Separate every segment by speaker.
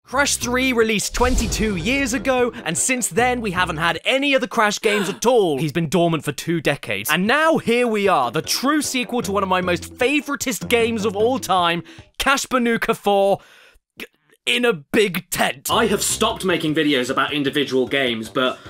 Speaker 1: Crash 3 released 22 years ago, and since then we haven't had any other Crash games at all. He's been dormant for 2 decades. And now here we are, the true sequel to one of my most favoritist games of all time, Crash Bandicoot 4, in a big tent. I have stopped making videos about individual games, but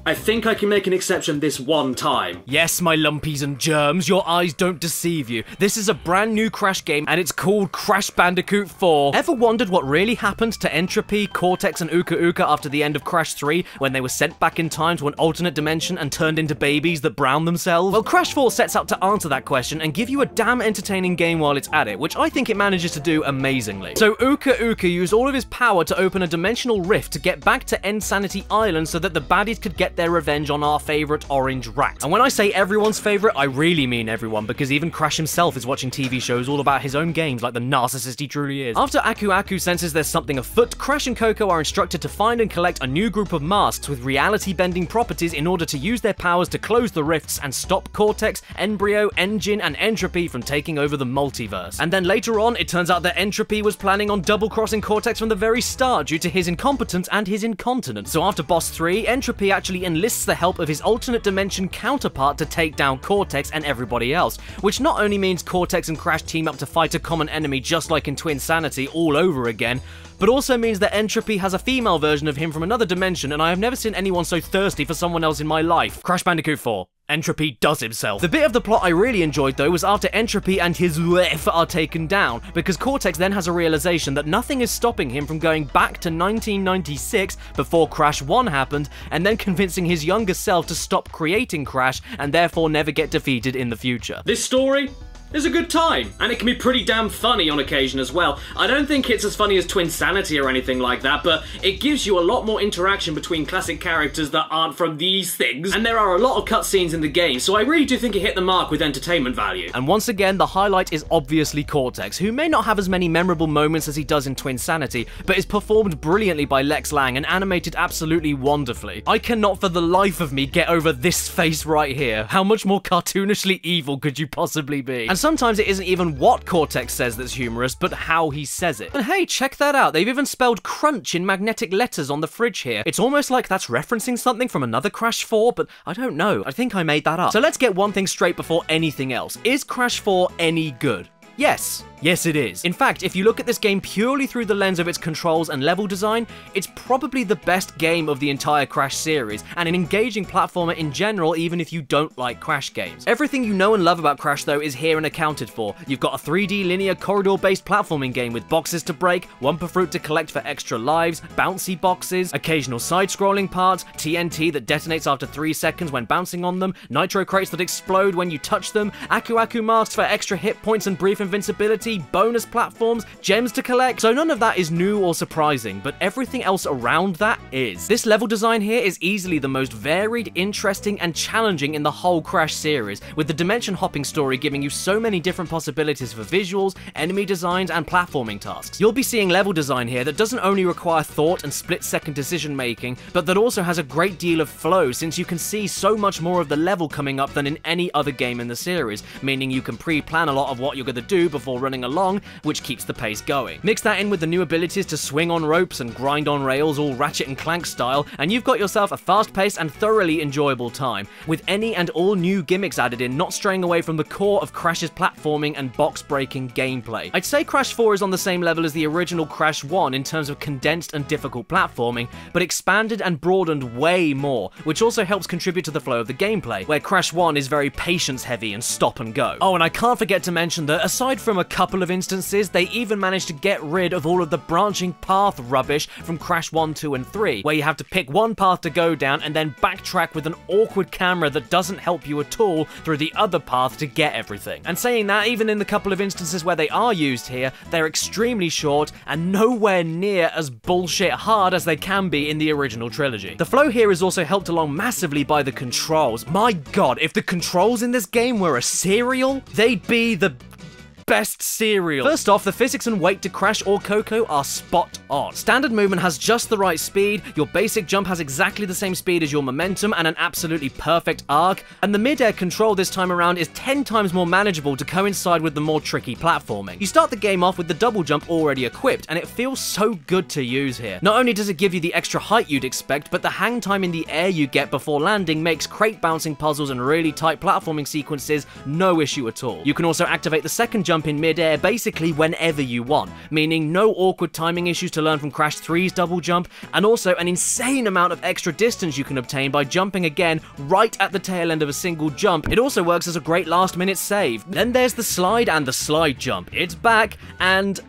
Speaker 1: I think I can make an exception this one time. Yes, my lumpies and germs, your eyes don't deceive you. This is a brand new Crash game, and it's called Crash Bandicoot 4. Ever wondered what really happened to Entropy, Cortex, and Uka Uka after the end of Crash 3, when they were sent back in time to an alternate dimension and turned into babies that brown themselves? Well, Crash 4 sets out to answer that question and give you a damn entertaining game while it's at it, which I think it manages to do amazingly. So Uka Uka used all of his power to open a dimensional rift to get back to Insanity Island so that the baddies could get their revenge on our favourite orange rat. And when I say everyone's favourite, I really mean everyone, because even Crash himself is watching TV shows all about his own games like the narcissist he truly is. After Aku Aku senses there's something afoot, Crash and Coco are instructed to find and collect a new group of masks with reality-bending properties in order to use their powers to close the rifts and stop Cortex, Embryo, Engine, and Entropy from taking over the multiverse. And then later on, it turns out that Entropy was planning on double-crossing Cortex from the very start due to his incompetence and his incontinence. So after Boss 3, Entropy actually enlists the help of his alternate dimension counterpart to take down Cortex and everybody else, which not only means Cortex and Crash team up to fight a common enemy just like in Twinsanity all over again, but also means that Entropy has a female version of him from another dimension, and I have never seen anyone so thirsty for someone else in my life. Crash Bandicoot 4. Entropy does himself. The bit of the plot I really enjoyed though was after Entropy and his wife are taken down, because Cortex then has a realization that nothing is stopping him from going back to 1996 before Crash 1 happened, and then convincing his younger self to stop creating Crash and therefore never get defeated in the future. This story is a good time, and it can be pretty damn funny on occasion as well. I don't think it's as funny as Twinsanity or anything like that, but it gives you a lot more interaction between classic characters that aren't from these things, and there are a lot of cutscenes in the game, so I really do think it hit the mark with entertainment value. And once again, the highlight is obviously Cortex, who may not have as many memorable moments as he does in Twinsanity, but is performed brilliantly by Lex Lang and animated absolutely wonderfully. I cannot for the life of me get over this face right here. How much more cartoonishly evil could you possibly be? And sometimes it isn't even what Cortex says that's humorous, but how he says it. And hey, check that out, they've even spelled crunch in magnetic letters on the fridge here. It's almost like that's referencing something from another Crash 4, but I don't know, I think I made that up. So let's get one thing straight before anything else. Is Crash 4 any good? Yes. Yes, it is. In fact, if you look at this game purely through the lens of its controls and level design, it's probably the best game of the entire Crash series, and an engaging platformer in general, even if you don't like Crash games. Everything you know and love about Crash, though, is here and accounted for. You've got a 3D linear corridor-based platforming game with boxes to break, Wumpa Fruit to collect for extra lives, bouncy boxes, occasional side-scrolling parts, TNT that detonates after 3 seconds when bouncing on them, Nitro crates that explode when you touch them, Aku Aku masks for extra hit points and brief invincibility, bonus platforms, gems to collect. So none of that is new or surprising, but everything else around that is. This level design here is easily the most varied, interesting, and challenging in the whole Crash series, with the dimension hopping story giving you so many different possibilities for visuals, enemy designs, and platforming tasks. You'll be seeing level design here that doesn't only require thought and split-second decision making, but that also has a great deal of flow, since you can see so much more of the level coming up than in any other game in the series, meaning you can pre-plan a lot of what you're going to do before running along, which keeps the pace going. Mix that in with the new abilities to swing on ropes and grind on rails all Ratchet and Clank style, and you've got yourself a fast-paced and thoroughly enjoyable time, with any and all new gimmicks added in, not straying away from the core of Crash's platforming and box-breaking gameplay. I'd say Crash 4 is on the same level as the original Crash 1 in terms of condensed and difficult platforming, but expanded and broadened way more, which also helps contribute to the flow of the gameplay, where Crash 1 is very patience-heavy and stop and go. Oh, and I can't forget to mention that aside from a couple of instances, they even managed to get rid of all of the branching path rubbish from Crash 1, 2, and 3, where you have to pick one path to go down and then backtrack with an awkward camera that doesn't help you at all through the other path to get everything. And saying that, even in the couple of instances where they are used here, they're extremely short and nowhere near as bullshit hard as they can be in the original trilogy. The flow here is also helped along massively by the controls. My god, if the controls in this game were a cereal, they'd be the best cereal. First off, the physics and weight to Crash or Coco are spot on. Standard movement has just the right speed, your basic jump has exactly the same speed as your momentum and an absolutely perfect arc, and the mid-air control this time around is 10 times more manageable to coincide with the more tricky platforming. You start the game off with the double jump already equipped, and it feels so good to use here. Not only does it give you the extra height you'd expect, but the hang time in the air you get before landing makes crate bouncing puzzles and really tight platforming sequences no issue at all. You can also activate the second jump in mid-air basically whenever you want, meaning no awkward timing issues to learn from Crash 3's double jump, and also an insane amount of extra distance you can obtain by jumping again right at the tail end of a single jump. It also works as a great last-minute save. Then there's the slide and the slide jump. It's back, and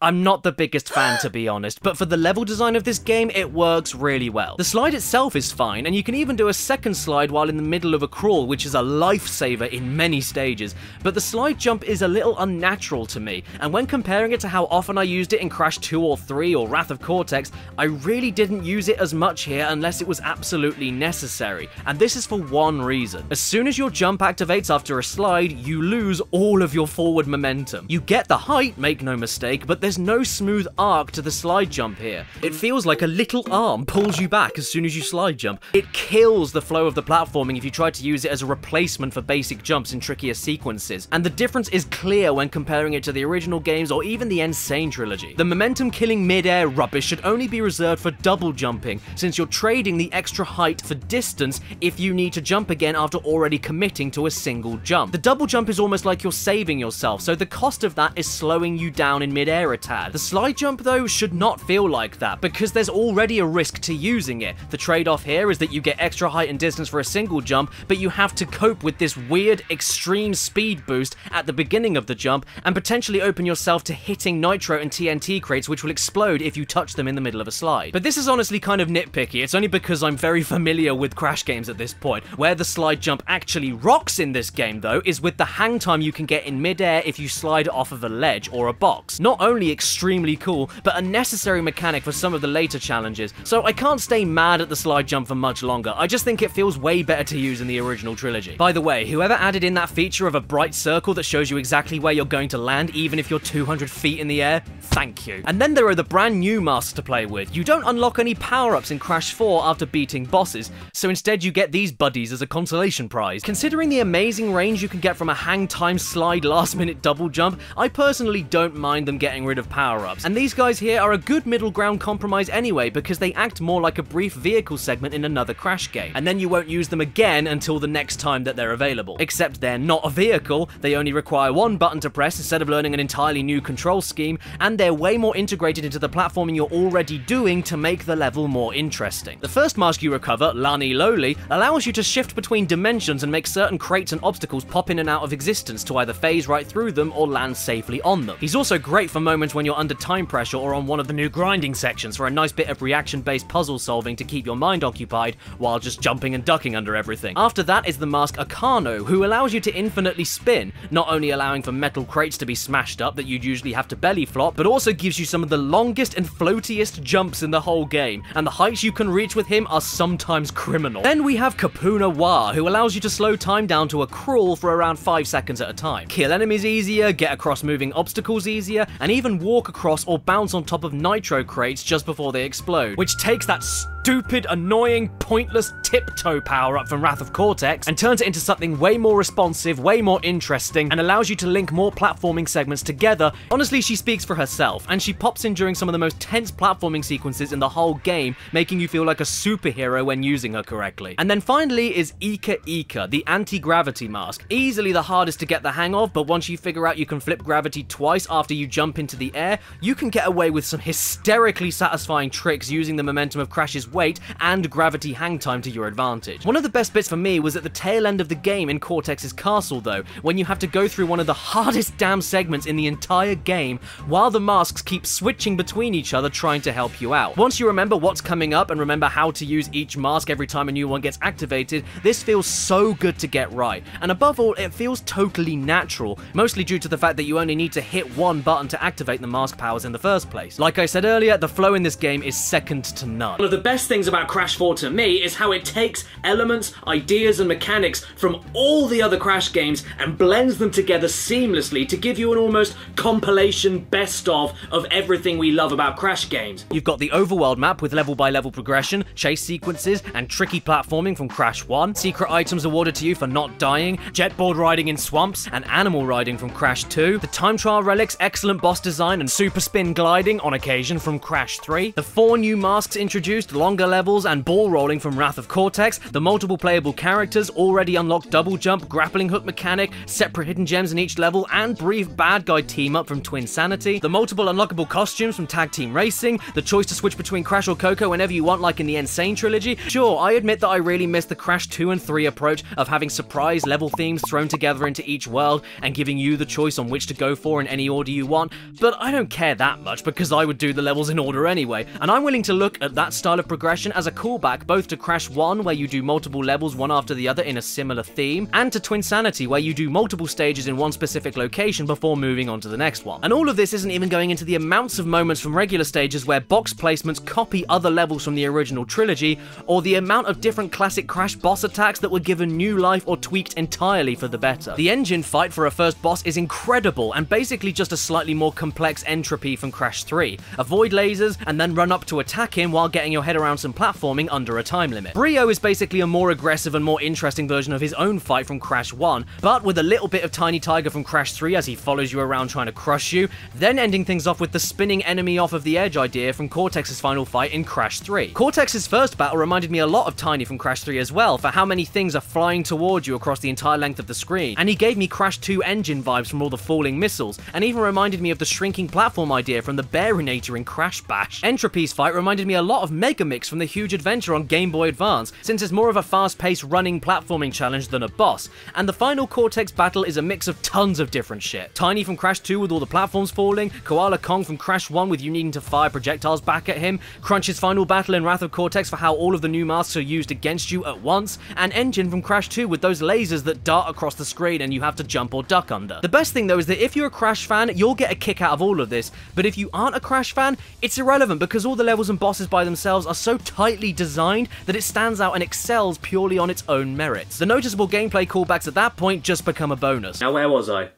Speaker 1: I'm not the biggest fan, to be honest, but for the level design of this game, it works really well. The slide itself is fine, and you can even do a second slide while in the middle of a crawl, which is a lifesaver in many stages, but the slide jump is a little unnatural to me, and when comparing it to how often I used it in Crash 2 or 3 or Wrath of Cortex, I really didn't use it as much here unless it was absolutely necessary, and this is for one reason. As soon as your jump activates after a slide, you lose all of your forward momentum. You get the height, make no mistake, but there's no smooth arc to the slide jump here. It feels like a little arm pulls you back as soon as you slide jump. It kills the flow of the platforming if you try to use it as a replacement for basic jumps in trickier sequences, and the difference is clear when comparing it to the original games or even the N Sane Trilogy. The momentum-killing mid-air rubbish should only be reserved for double jumping, since you're trading the extra height for distance if you need to jump again after already committing to a single jump. The double jump is almost like you're saving yourself, so the cost of that is slowing you down in mid-air a tad. The slide jump, though, should not feel like that, because there's already a risk to using it. The trade-off here is that you get extra height and distance for a single jump, but you have to cope with this weird, extreme speed boost at the beginning of the jump, and potentially open yourself to hitting Nitro and TNT crates, which will explode if you touch them in the middle of a slide. But this is honestly kind of nitpicky. It's only because I'm very familiar with Crash games at this point. Where the slide jump actually rocks in this game, though, is with the hang time you can get in mid-air if you slide off of a ledge or a box. Not only extremely cool, but a necessary mechanic for some of the later challenges, so I can't stay mad at the slide jump for much longer. I just think it feels way better to use in the original trilogy. By the way, whoever added in that feature of a bright circle that shows you exactly where you're going to land, even if you're 200 feet in the air, thank you. And then there are the brand new masks to play with. You don't unlock any power-ups in Crash 4 after beating bosses, so instead you get these buddies as a consolation prize. Considering the amazing range you can get from a hang time slide last-minute double jump, I personally don't mind them getting rid of power-ups. And these guys here are a good middle ground compromise anyway, because they act more like a brief vehicle segment in another Crash game, and then you won't use them again until the next time that they're available. Except they're not a vehicle, they only require one button to press instead of learning an entirely new control scheme, and they're way more integrated into the platforming you're already doing to make the level more interesting. The first mask you recover, Lani Loli, allows you to shift between dimensions and make certain crates and obstacles pop in and out of existence to either phase right through them or land safely on them. He's also great for moments when you're under time pressure or on one of the new grinding sections for a nice bit of reaction-based puzzle solving to keep your mind occupied while just jumping and ducking under everything. After that is the mask Akano, who allows you to infinitely spin, not only allowing for metal crates to be smashed up that you'd usually have to belly flop, but also gives you some of the longest and floatiest jumps in the whole game, and the heights you can reach with him are sometimes criminal. Then we have Kapuna Wa, who allows you to slow time down to a crawl for around 5 seconds at a time, kill enemies easier, get across moving obstacles easier, and even walk across or bounce on top of Nitro crates just before they explode, which takes that stupid, annoying, pointless tiptoe power-up from Wrath of Cortex and turns it into something way more responsive, way more interesting, and allows you to link more platforming segments together. Honestly, she speaks for herself, and she pops in during some of the most tense platforming sequences in the whole game, making you feel like a superhero when using her correctly. And then finally is Ika Ika, the anti-gravity mask. Easily the hardest to get the hang of, but once you figure out you can flip gravity twice after you jump into the air, you can get away with some hysterically satisfying tricks using the momentum of Crash's weight and gravity hang time to your advantage. One of the best bits for me was at the tail end of the game in Cortex's castle though, when you have to go through one of the hardest damn segments in the entire game while the masks keep switching between each other trying to help you out. Once you remember what's coming up and remember how to use each mask every time a new one gets activated, this feels so good to get right, and above all it feels totally natural, mostly due to the fact that you only need to hit one button to activate the mask powers in the first place. Like I said earlier, the flow in this game is second to none. One of the best best things about Crash 4 to me is how it takes elements, ideas, and mechanics from all the other Crash games and blends them together seamlessly to give you an almost compilation best of everything we love about Crash games. You've got the overworld map with level-by-level progression, chase sequences, and tricky platforming from Crash 1, secret items awarded to you for not dying, jetboard riding in swamps, and animal riding from Crash 2, the time trial relics, excellent boss design, and super spin gliding on occasion from Crash 3, the 4 new masks introduced, longer levels, and ball rolling from Wrath of Cortex, the multiple playable characters, already unlocked double jump, grappling hook mechanic, separate hidden gems in each level, and brief bad guy team up from Twinsanity, the multiple unlockable costumes from Tag Team Racing, the choice to switch between Crash or Coco whenever you want like in the N Sane Trilogy. Sure, I admit that I really miss the Crash 2 and 3 approach of having surprise level themes thrown together into each world and giving you the choice on which to go for in any order you want, but I don't care that much because I would do the levels in order anyway, and I'm willing to look at that style of progression as a callback both to Crash 1 where you do multiple levels one after the other in a similar theme, and to Twinsanity where you do multiple stages in one specific location before moving on to the next one. And all of this isn't even going into the amounts of moments from regular stages where box placements copy other levels from the original trilogy, or the amount of different classic Crash boss attacks that were given new life or tweaked entirely for the better. The engine fight for a first boss is incredible and basically just a slightly more complex entropy from Crash 3. Avoid lasers and then run up to attack him while getting your head around some platforming under a time limit. Brio is basically a more aggressive and more interesting version of his own fight from Crash 1, but with a little bit of Tiny Tiger from Crash 3 as he follows you around trying to crush you, then ending things off with the spinning enemy off of the edge idea from Cortex's final fight in Crash 3. Cortex's first battle reminded me a lot of Tiny from Crash 3 as well, for how many things are flying towards you across the entire length of the screen, and he gave me Crash 2 engine vibes from all the falling missiles, and even reminded me of the shrinking platform idea from the Bearinator in Crash Bash. Entropy's fight reminded me a lot of Mega Mix from the Huge Adventure on Game Boy Advance, since it's more of a fast-paced running platforming challenge than a boss, and the final Cortex battle is a mix of tons of different shit. Tiny from Crash 2 with all the platforms falling, Koala Kong from Crash 1 with you needing to fire projectiles back at him, Crunch's final battle in Wrath of Cortex for how all of the new masks are used against you at once, and Engine from Crash 2 with those lasers that dart across the screen and you have to jump or duck under. The best thing though is that if you're a Crash fan, you'll get a kick out of all of this, but if you aren't a Crash fan, it's irrelevant because all the levels and bosses by themselves are so tightly designed that it stands out and excels purely on its own merits. The noticeable gameplay callbacks at that point just become a bonus. Now where was I?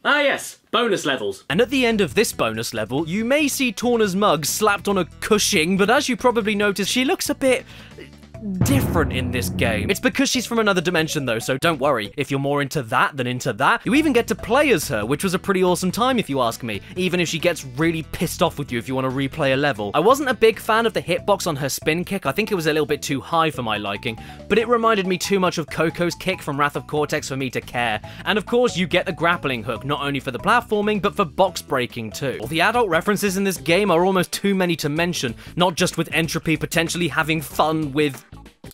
Speaker 1: Ah yes, bonus levels. And at the end of this bonus level, you may see Torna's mug slapped on a cushion, but as you probably noticed, she looks a bit different in this game. It's because she's from another dimension though, so don't worry. If you're more into that than into that, you even get to play as her, which was a pretty awesome time if you ask me, even if she gets really pissed off with you if you want to replay a level. I wasn't a big fan of the hitbox on her spin kick. I think it was a little bit too high for my liking, but it reminded me too much of Coco's kick from Wrath of Cortex for me to care. And of course, you get the grappling hook, not only for the platforming, but for box breaking too. All the adult references in this game are almost too many to mention, not just with Entropy potentially having fun with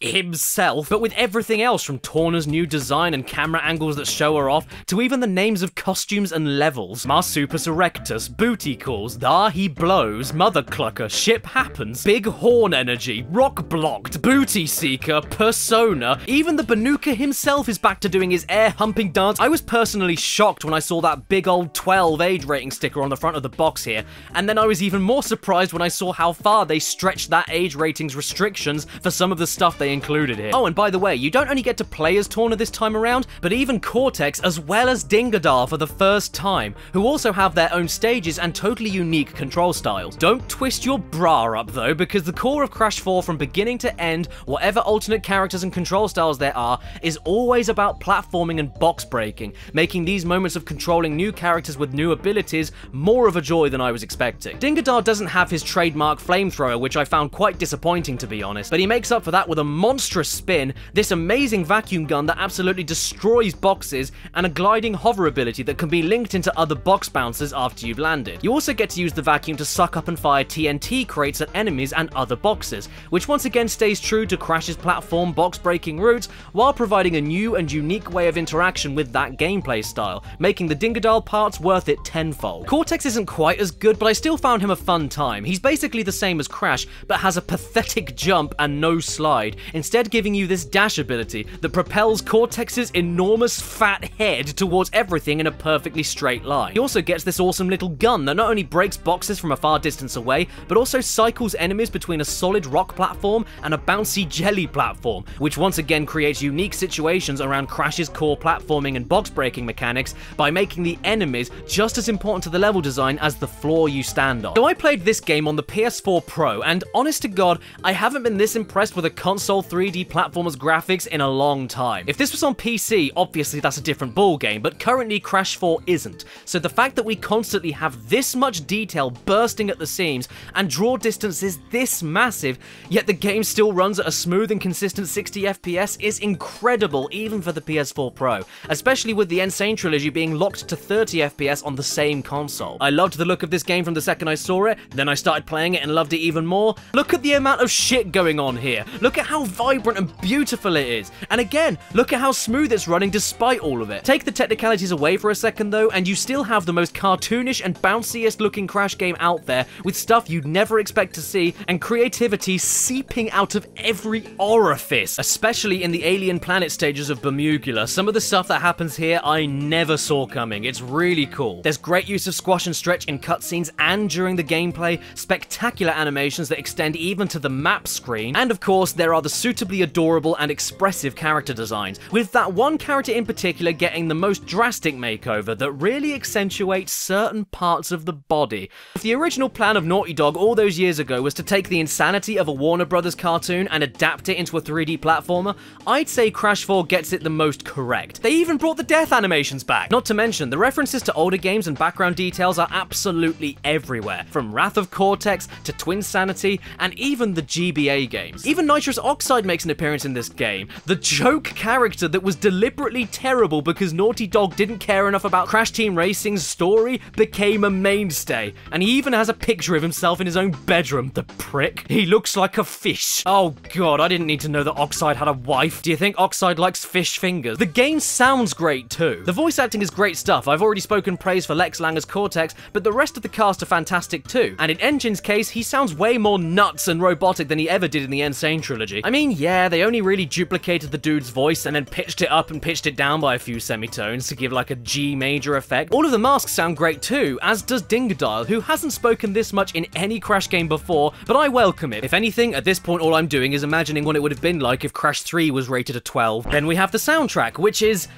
Speaker 1: himself, but with everything else from Torna's new design and camera angles that show her off, to even the names of costumes and levels. Marsupus Erectus, Booty Calls, Thar He Blows, Mother Clucker, Ship Happens, Big Horn Energy, Rock Blocked, Booty Seeker, Persona, even the Banuka himself is back to doing his air-humping dance. I was personally shocked when I saw that big old 12 age rating sticker on the front of the box here, and then I was even more surprised when I saw how far they stretched that age ratings restrictions for some of the stuff they included here. Oh, and by the way, you don't only get to play as Torna this time around, but even Cortex as well as Dingodar for the first time, who also have their own stages and totally unique control styles. Don't twist your bra up though, because the core of Crash 4 from beginning to end, whatever alternate characters and control styles there are, is always about platforming and box breaking, making these moments of controlling new characters with new abilities more of a joy than I was expecting. Dingodar doesn't have his trademark flamethrower, which I found quite disappointing to be honest, but he makes up for that with a monstrous spin, this amazing vacuum gun that absolutely destroys boxes, and a gliding hover ability that can be linked into other box bouncers after you've landed. You also get to use the vacuum to suck up and fire TNT crates at enemies and other boxes, which once again stays true to Crash's platform box breaking roots, while providing a new and unique way of interaction with that gameplay style, making the Dingodar parts worth it tenfold. Cortex isn't quite as good, but I still found him a fun time. He's basically the same as Crash, but has a pathetic jump and no slide, instead giving you this dash ability that propels Cortex's enormous fat head towards everything in a perfectly straight line. He also gets this awesome little gun that not only breaks boxes from a far distance away, but also cycles enemies between a solid rock platform and a bouncy jelly platform, which once again creates unique situations around Crash's core platforming and box breaking mechanics by making the enemies just as important to the level design as the floor you stand on. So I played this game on the PS4 Pro, and honest to God, I haven't been this impressed with a console 3D platformer's graphics in a long time. If this was on PC, obviously that's a different ballgame, but currently Crash 4 isn't. So the fact that we constantly have this much detail bursting at the seams and draw distance is this massive, yet the game still runs at a smooth and consistent 60 FPS is incredible even for the PS4 Pro, especially with the N Sane Trilogy being locked to 30 FPS on the same console. I loved the look of this game from the second I saw it, then I started playing it and loved it even more. Look at the amount of shit going on here. Look at how vibrant and beautiful it is. And again, look at how smooth it's running despite all of it. Take the technicalities away for a second though, and you still have the most cartoonish and bounciest looking Crash game out there, with stuff you'd never expect to see, and creativity seeping out of every orifice, especially in the alien planet stages of Bermugula. Some of the stuff that happens here I never saw coming. It's really cool. There's great use of squash and stretch in cutscenes and during the gameplay, spectacular animations that extend even to the map screen, and of course there are the suitably adorable and expressive character designs, with that one character in particular getting the most drastic makeover that really accentuates certain parts of the body. If the original plan of Naughty Dog all those years ago was to take the insanity of a Warner Brothers cartoon and adapt it into a 3D platformer, I'd say Crash 4 gets it the most correct. They even brought the death animations back. Not to mention, the references to older games and background details are absolutely everywhere, from Wrath of Cortex to Twinsanity and even the GBA games. Even Nitrous Oxide makes an appearance in this game, the joke character that was deliberately terrible because Naughty Dog didn't care enough about Crash Team Racing's story became a mainstay, and he even has a picture of himself in his own bedroom, the prick. He looks like a fish. Oh god, I didn't need to know that Oxide had a wife. Do you think Oxide likes fish fingers? The game sounds great too. The voice acting is great stuff. I've already spoken praise for Lex Lang as Cortex, but the rest of the cast are fantastic too. And in Engine's case, he sounds way more nuts and robotic than he ever did in the N Sane Trilogy. I mean, yeah, they only really duplicated the dude's voice and then pitched it up and pitched it down by a few semitones to give like a G major effect. All of the masks sound great too, as does Dingodile, who hasn't spoken this much in any Crash game before, but I welcome it. If anything, at this point all I'm doing is imagining what it would have been like if Crash 3 was rated a 12. Then we have the soundtrack, which is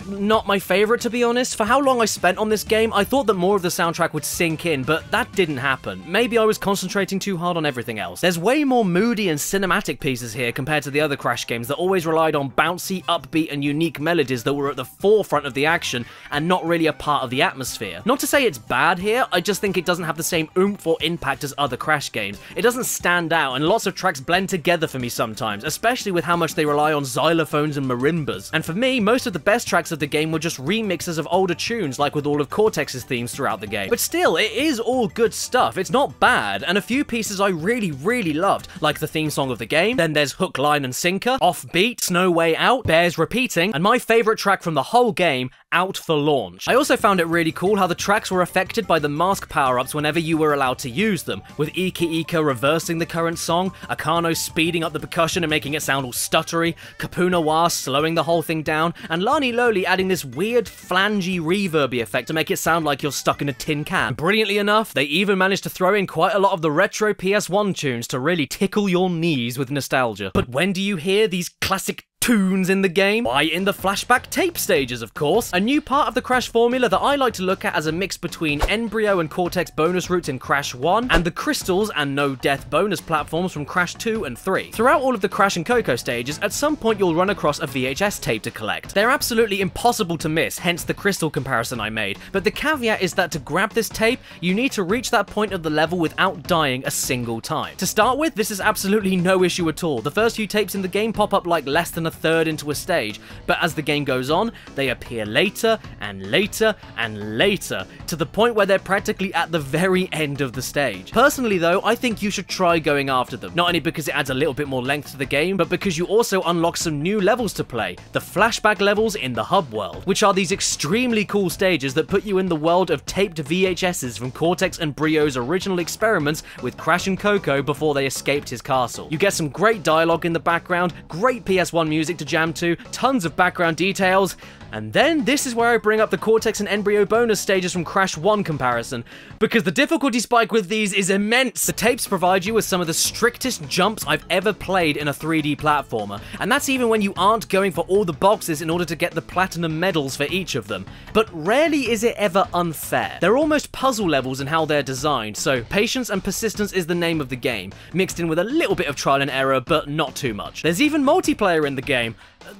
Speaker 1: not my favorite, to be honest. For how long I spent on this game, I thought that more of the soundtrack would sink in, but that didn't happen. Maybe I was concentrating too hard on everything else. There's way more moody and cinematic pieces here compared to the other Crash games that always relied on bouncy, upbeat, and unique melodies that were at the forefront of the action and not really a part of the atmosphere. Not to say it's bad here, I just think it doesn't have the same oomph or impact as other Crash games. It doesn't stand out, and lots of tracks blend together for me sometimes, especially with how much they rely on xylophones and marimbas. And for me, most of the best tracks of the game were just remixes of older tunes, like with all of Cortex's themes throughout the game. But still, it is all good stuff. It's not bad, and a few pieces I really loved, like the theme song of the game. Then there's Hook, Line, and Sinker, Offbeat, Snow Way Out, Bears Repeating, and my favorite track from the whole game, Out for Launch. I also found it really cool how the tracks were affected by the mask power-ups whenever you were allowed to use them, with Ika Ika reversing the current song, Akano speeding up the percussion and making it sound all stuttery, Kapuna Wa slowing the whole thing down, and Lani Loli adding this weird flangey reverby effect to make it sound like you're stuck in a tin can. And brilliantly enough, they even managed to throw in quite a lot of the retro PS1 tunes to really tickle your knees with nostalgia. But when do you hear these classic tunes in the game? Why, in the flashback tape stages, of course. A new part of the Crash formula that I like to look at as a mix between Embryo and Cortex bonus routes in Crash 1, and the Crystals and No Death bonus platforms from Crash 2 and 3. Throughout all of the Crash and Coco stages, at some point you'll run across a VHS tape to collect. They're absolutely impossible to miss, hence the Crystal comparison I made, but the caveat is that to grab this tape, you need to reach that point of the level without dying a single time. To start with, this is absolutely no issue at all. The first few tapes in the game pop up like less than a third into a stage, but as the game goes on, they appear later and later and later, to the point where they're practically at the very end of the stage. Personally though, I think you should try going after them, not only because it adds a little bit more length to the game, but because you also unlock some new levels to play, the flashback levels in the hub world, which are these extremely cool stages that put you in the world of taped VHSs from Cortex and Brio's original experiments with Crash and Coco before they escaped his castle. You get some great dialogue in the background, great PS1 music to jam to, tons of background details, and then this is where I bring up the Cortex and Embryo bonus stages from Crash 1 comparison, because the difficulty spike with these is immense. The tapes provide you with some of the strictest jumps I've ever played in a 3D platformer, and that's even when you aren't going for all the boxes in order to get the platinum medals for each of them. But rarely is it ever unfair. They're almost puzzle levels in how they're designed, so patience and persistence is the name of the game, mixed in with a little bit of trial and error, but not too much. There's even multiplayer in the game,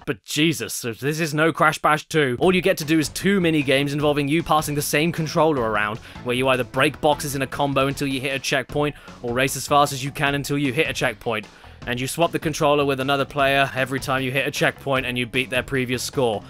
Speaker 1: but Jesus, this is no Crash Bash 2. All you get to do is 2 mini-games involving you passing the same controller around, where you either break boxes in a combo until you hit a checkpoint, or race as fast as you can until you hit a checkpoint. And you swap the controller with another player every time you hit a checkpoint and you beat their previous score.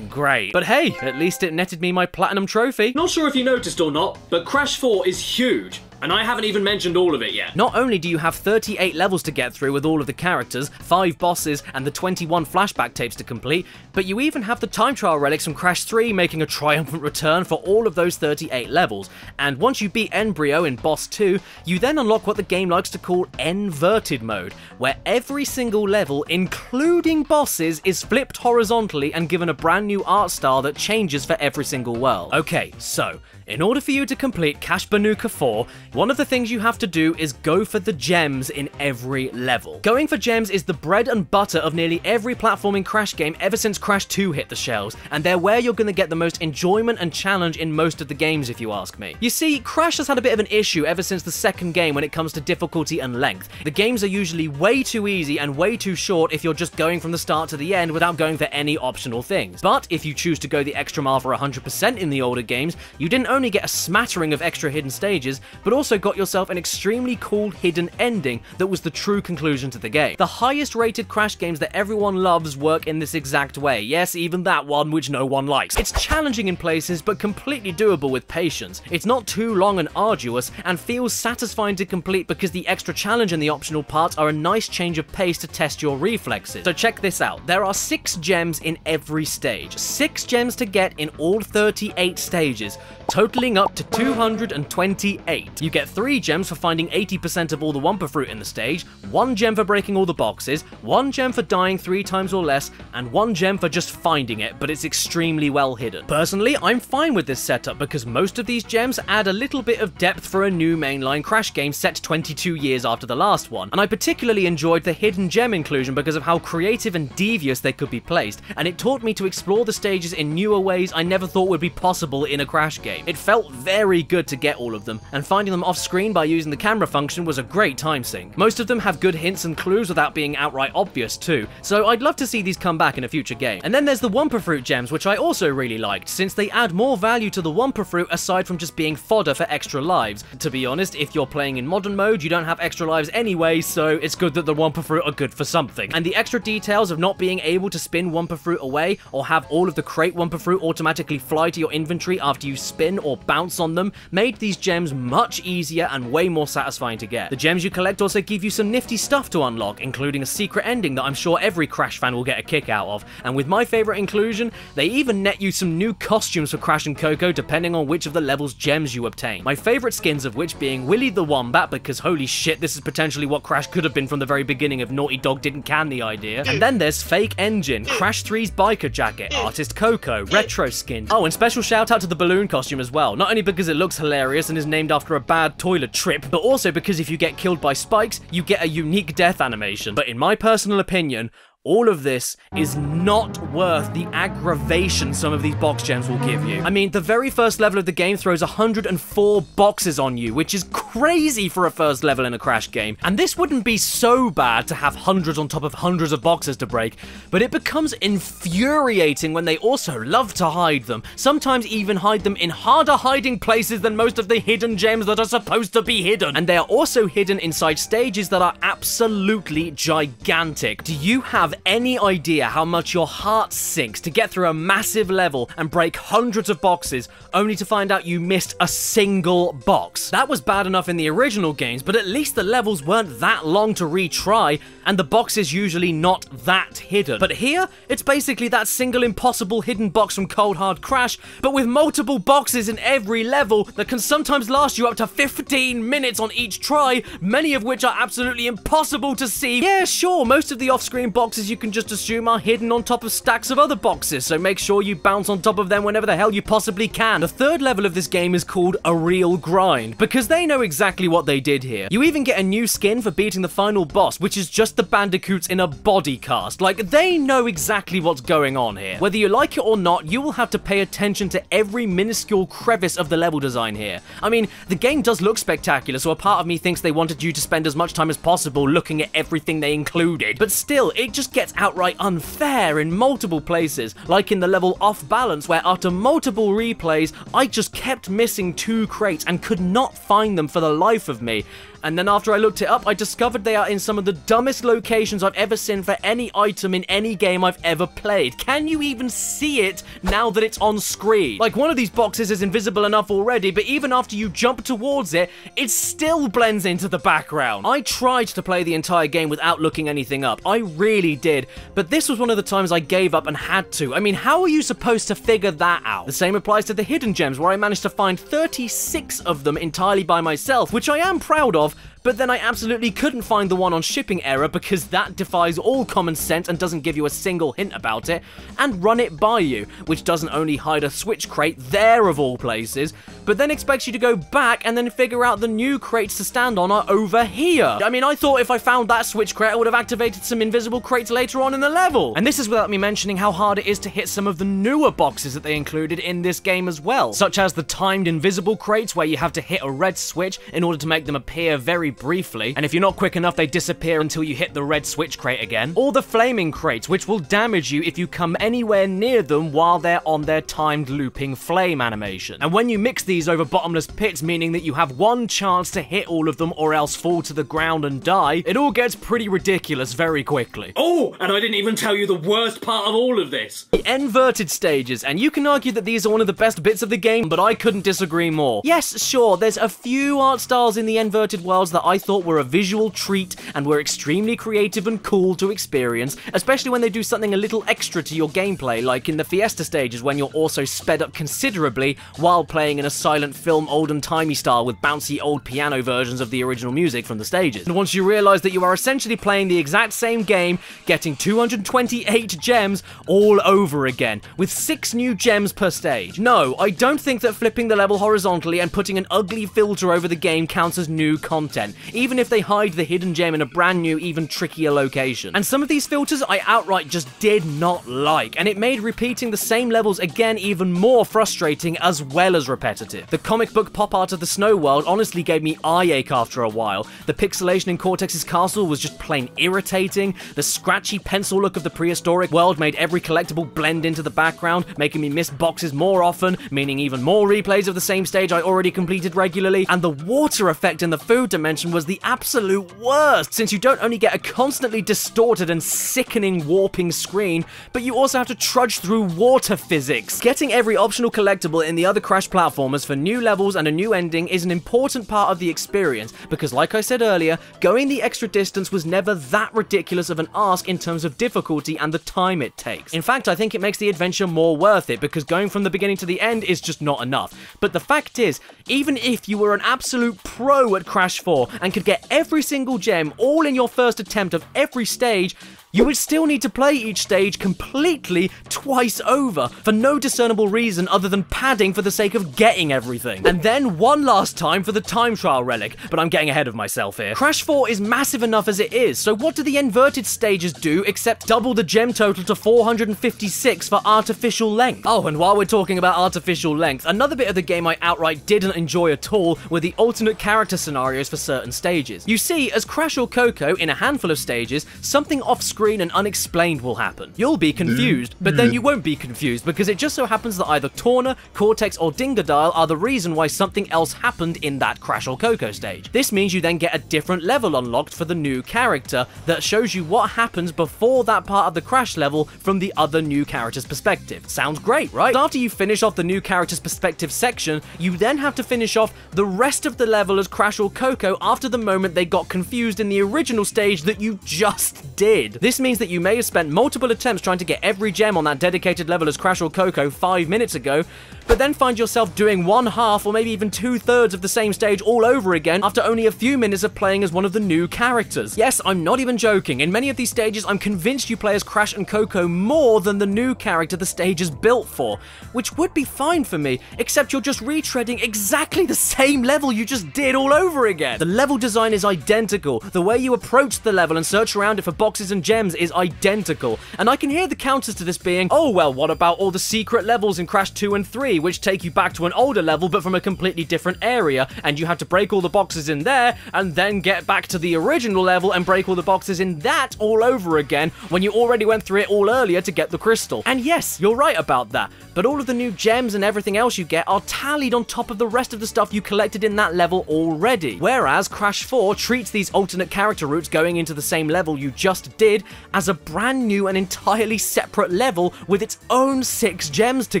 Speaker 1: Great. But hey, at least it netted me my platinum trophy.
Speaker 2: Not sure if you noticed or not, but Crash 4 is huge. And I haven't even mentioned all of it yet.
Speaker 1: Not only do you have 38 levels to get through with all of the characters, 5 bosses, and the 21 flashback tapes to complete, but you even have the time trial relics from Crash 3 making a triumphant return for all of those 38 levels. And once you beat Embryo in Boss 2, you then unlock what the game likes to call N-verted mode, where every single level, including bosses, is flipped horizontally and given a brand new art style that changes for every single world. Okay, so in order for you to complete Crash Bandicoot 4, one of the things you have to do is go for the gems in every level. Going for gems is the bread and butter of nearly every platforming Crash game ever since Crash 2 hit the shelves, and they're where you're going to get the most enjoyment and challenge in most of the games if you ask me. You see, Crash has had a bit of an issue ever since the second game when it comes to difficulty and length. The games are usually way too easy and way too short if you're just going from the start to the end without going for any optional things. But if you choose to go the extra mile for 100% in the older games, you didn't only get a smattering of extra hidden stages, but also got yourself an extremely cool hidden ending that was the true conclusion to the game. The highest rated Crash games that everyone loves work in this exact way. Yes, even that one which no one likes. It's challenging in places, but completely doable with patience. It's not too long and arduous, and feels satisfying to complete because the extra challenge and the optional parts are a nice change of pace to test your reflexes. So check this out. There are 6 gems in every stage. 6 gems to get in all 38 stages, totaling up to 228. You get 3 gems for finding 80% of all the Wumpa Fruit in the stage, 1 gem for breaking all the boxes, 1 gem for dying 3 times or less, and 1 gem for just finding it, but it's extremely well hidden. Personally, I'm fine with this setup because most of these gems add a little bit of depth for a new mainline Crash game set 22 years after the last one, and I particularly enjoyed the hidden gem inclusion because of how creative and devious they could be placed, and it taught me to explore the stages in newer ways I never thought would be possible in a Crash game. It felt very good to get all of them, and finding them off screen by using the camera function was a great time sink. Most of them have good hints and clues without being outright obvious too, so I'd love to see these come back in a future game. And then there's the Wumpa Fruit gems, which I also really liked, since they add more value to the Wumpa Fruit aside from just being fodder for extra lives. To be honest, if you're playing in modern mode, you don't have extra lives anyway, so it's good that the Wumpa Fruit are good for something. And the extra details of not being able to spin Wumpa Fruit away, or have all of the crate Wumpa Fruit automatically fly to your inventory after you spin or bounce on them, made these gems much easier and way more satisfying to get. The gems you collect also give you some nifty stuff to unlock, including a secret ending that I'm sure every Crash fan will get a kick out of, and with my favourite inclusion, they even net you some new costumes for Crash and Coco depending on which of the level's gems you obtain. My favourite skins of which being Willy the Wombat, because holy shit, this is potentially what Crash could have been from the very beginning if Naughty Dog didn't can the idea. And then there's Fake Engine, Crash 3's biker jacket, Artist Coco, retro skin. Oh, and special shout out to the balloon costume as well, not only because it looks hilarious and is named after a bad toilet trip, but also because if you get killed by spikes, you get a unique death animation. But in my personal opinion, all of this is not worth the aggravation some of these box gems will give you. I mean, the very first level of the game throws 104 boxes on you, which is crazy for a first level in a Crash game. And this wouldn't be so bad to have hundreds on top of hundreds of boxes to break, but it becomes infuriating when they also love to hide them, sometimes even hide them in harder hiding places than most of the hidden gems that are supposed to be hidden. And they are also hidden inside stages that are absolutely gigantic. Do you have have any idea how much your heart sinks to get through a massive level and break hundreds of boxes, only to find out you missed a single box. That was bad enough in the original games, but at least the levels weren't that long to retry, and the boxes usually not that hidden. But here, it's basically that single impossible hidden box from Cold Hard Crash, but with multiple boxes in every level that can sometimes last you up to 15 minutes on each try, many of which are absolutely impossible to see. Yeah, sure, most of the off-screen boxes you can just assume are hidden on top of stacks of other boxes, so make sure you bounce on top of them whenever the hell you possibly can. The third level of this game is called a real grind, because they know exactly what they did here. You even get a new skin for beating the final boss, which is just the Bandicoots in a body cast. Like, they know exactly what's going on here. Whether you like it or not, you will have to pay attention to every minuscule crevice of the level design here. I mean, the game does look spectacular, so a part of me thinks they wanted you to spend as much time as possible looking at everything they included. But still, it just gets outright unfair in multiple places, like in the level Off Balance, where after multiple replays, I just kept missing 2 crates and could not find them for the life of me. And then after I looked it up, I discovered they are in some of the dumbest locations I've ever seen for any item in any game I've ever played. Can you even see it now that it's on screen? Like, one of these boxes is invisible enough already, but even after you jump towards it, it still blends into the background. I tried to play the entire game without looking anything up. I really did, but this was one of the times I gave up and had to. I mean, how are you supposed to figure that out? The same applies to the hidden gems, where I managed to find 36 of them entirely by myself, which I am proud of, but then I absolutely couldn't find the one on shipping error because that defies all common sense and doesn't give you a single hint about it, and Run It By You, which doesn't only hide a switch crate there of all places, but then expects you to go back and then figure out the new crates to stand on are over here. I mean, I thought if I found that switch crate, I would have activated some invisible crates later on in the level. And this is without me mentioning how hard it is to hit some of the newer boxes that they included in this game as well, such as the timed invisible crates where you have to hit a red switch in order to make them appear very briefly, and if you're not quick enough, they disappear until you hit the red switch crate again. Or the flaming crates, which will damage you if you come anywhere near them while they're on their timed looping flame animation. And when you mix these over bottomless pits, meaning that you have one chance to hit all of them or else fall to the ground and die, it all gets pretty ridiculous very quickly.
Speaker 2: Oh, and I didn't even tell you the worst part of all of this.
Speaker 1: The inverted stages, and you can argue that these are one of the best bits of the game, but I couldn't disagree more. Yes, sure, there's a few art styles in the inverted worlds that I thought were a visual treat and were extremely creative and cool to experience, especially when they do something a little extra to your gameplay, like in the Fiesta stages when you're also sped up considerably while playing in a silent film olden-timey style with bouncy old piano versions of the original music from the stages. And once you realise that you are essentially playing the exact same game, getting 228 gems all over again, with 6 new gems per stage. No, I don't think that flipping the level horizontally and putting an ugly filter over the game counts as new content, even if they hide the hidden gem in a brand new, even trickier location. And some of these filters I outright just did not like, and it made repeating the same levels again even more frustrating as well as repetitive. The comic book pop art of the snow world honestly gave me eye ache after a while. The pixelation in Cortex's castle was just plain irritating. The scratchy pencil look of the prehistoric world made every collectible blend into the background, making me miss boxes more often, meaning even more replays of the same stage I already completed regularly. And the water effect in the food dimension was the absolute worst, since you don't only get a constantly distorted and sickening warping screen, but you also have to trudge through water physics. Getting every optional collectible in the other Crash platformers for new levels and a new ending is an important part of the experience, because like I said earlier, going the extra distance was never that ridiculous of an ask in terms of difficulty and the time it takes. In fact, I think it makes the adventure more worth it, because going from the beginning to the end is just not enough. But the fact is, even if you were an absolute pro at Crash 4 and could get every single gem all in your first attempt of every stage, you would still need to play each stage completely twice over, for no discernible reason other than padding for the sake of getting everything. And then one last time for the time trial relic, but I'm getting ahead of myself here. Crash 4 is massive enough as it is, so what do the inverted stages do except double the gem total to 456 for artificial length? Oh, and while we're talking about artificial length, another bit of the game I outright didn't enjoy at all were the alternate character scenarios for certain stages. You see, as Crash or Coco, in a handful of stages, something off-screen screen and unexplained will happen. You'll be confused, but then you won't be confused because it just so happens that either Torna, Cortex, or Dingodile are the reason why something else happened in that Crash or Coco stage. This means you then get a different level unlocked for the new character that shows you what happens before that part of the Crash level from the other new character's perspective. Sounds great, right? After you finish off the new character's perspective section, you then have to finish off the rest of the level as Crash or Coco after the moment they got confused in the original stage that you just did. This means that you may have spent multiple attempts trying to get every gem on that dedicated level as Crash or Coco 5 minutes ago, but then find yourself doing 1/2 or maybe even 2/3 of the same stage all over again after only a few minutes of playing as one of the new characters. Yes, I'm not even joking. In many of these stages, I'm convinced you play as Crash and Coco more than the new character the stage is built for, which would be fine for me, except you're just retreading exactly the same level you just did all over again. The level design is identical. The way you approach the level and search around it for boxes and gems is identical. And I can hear the counters to this being, oh well, what about all the secret levels in Crash 2 and 3, which take you back to an older level but from a completely different area, and you have to break all the boxes in there, and then get back to the original level and break all the boxes in that all over again when you already went through it all earlier to get the crystal. And yes, you're right about that, but all of the new gems and everything else you get are tallied on top of the rest of the stuff you collected in that level already. Whereas Crash 4 treats these alternate character routes going into the same level you just did as a brand new and entirely separate level with its own 6 gems to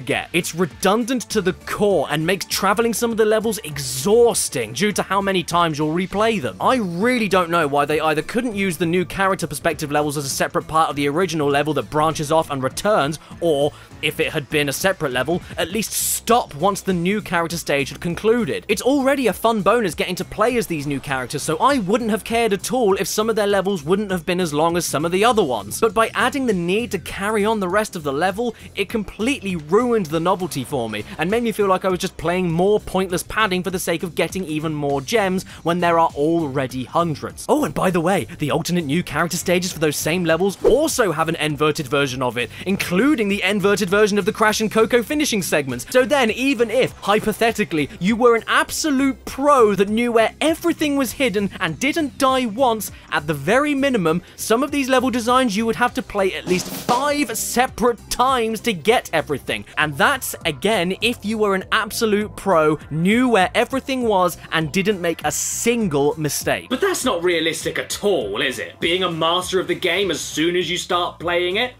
Speaker 1: get. It's redundant to the core and makes traveling some of the levels exhausting due to how many times you'll replay them. I really don't know why they either couldn't use the new character perspective levels as a separate part of the original level that branches off and returns, or if it had been a separate level, at least stop once the new character stage had concluded. It's already a fun bonus getting to play as these new characters, so I wouldn't have cared at all if some of their levels wouldn't have been as long as some of the other ones. But by adding the need to carry on the rest of the level, it completely ruined the novelty for me, and made me feel like I was just playing more pointless padding for the sake of getting even more gems when there are already hundreds. Oh, and by the way, the alternate new character stages for those same levels also have an inverted version of it, including the inverted version of the Crash and Coco finishing segments. So then, even if, hypothetically, you were an absolute pro that knew where everything was hidden and didn't die once, at the very minimum, some of these level designs you would have to play at least 5 separate times to get everything. And that's, again, if you were an absolute pro, knew where everything was, and didn't make a single mistake.
Speaker 2: But that's not realistic at all, is it? Being a master of the game as soon as you start playing it?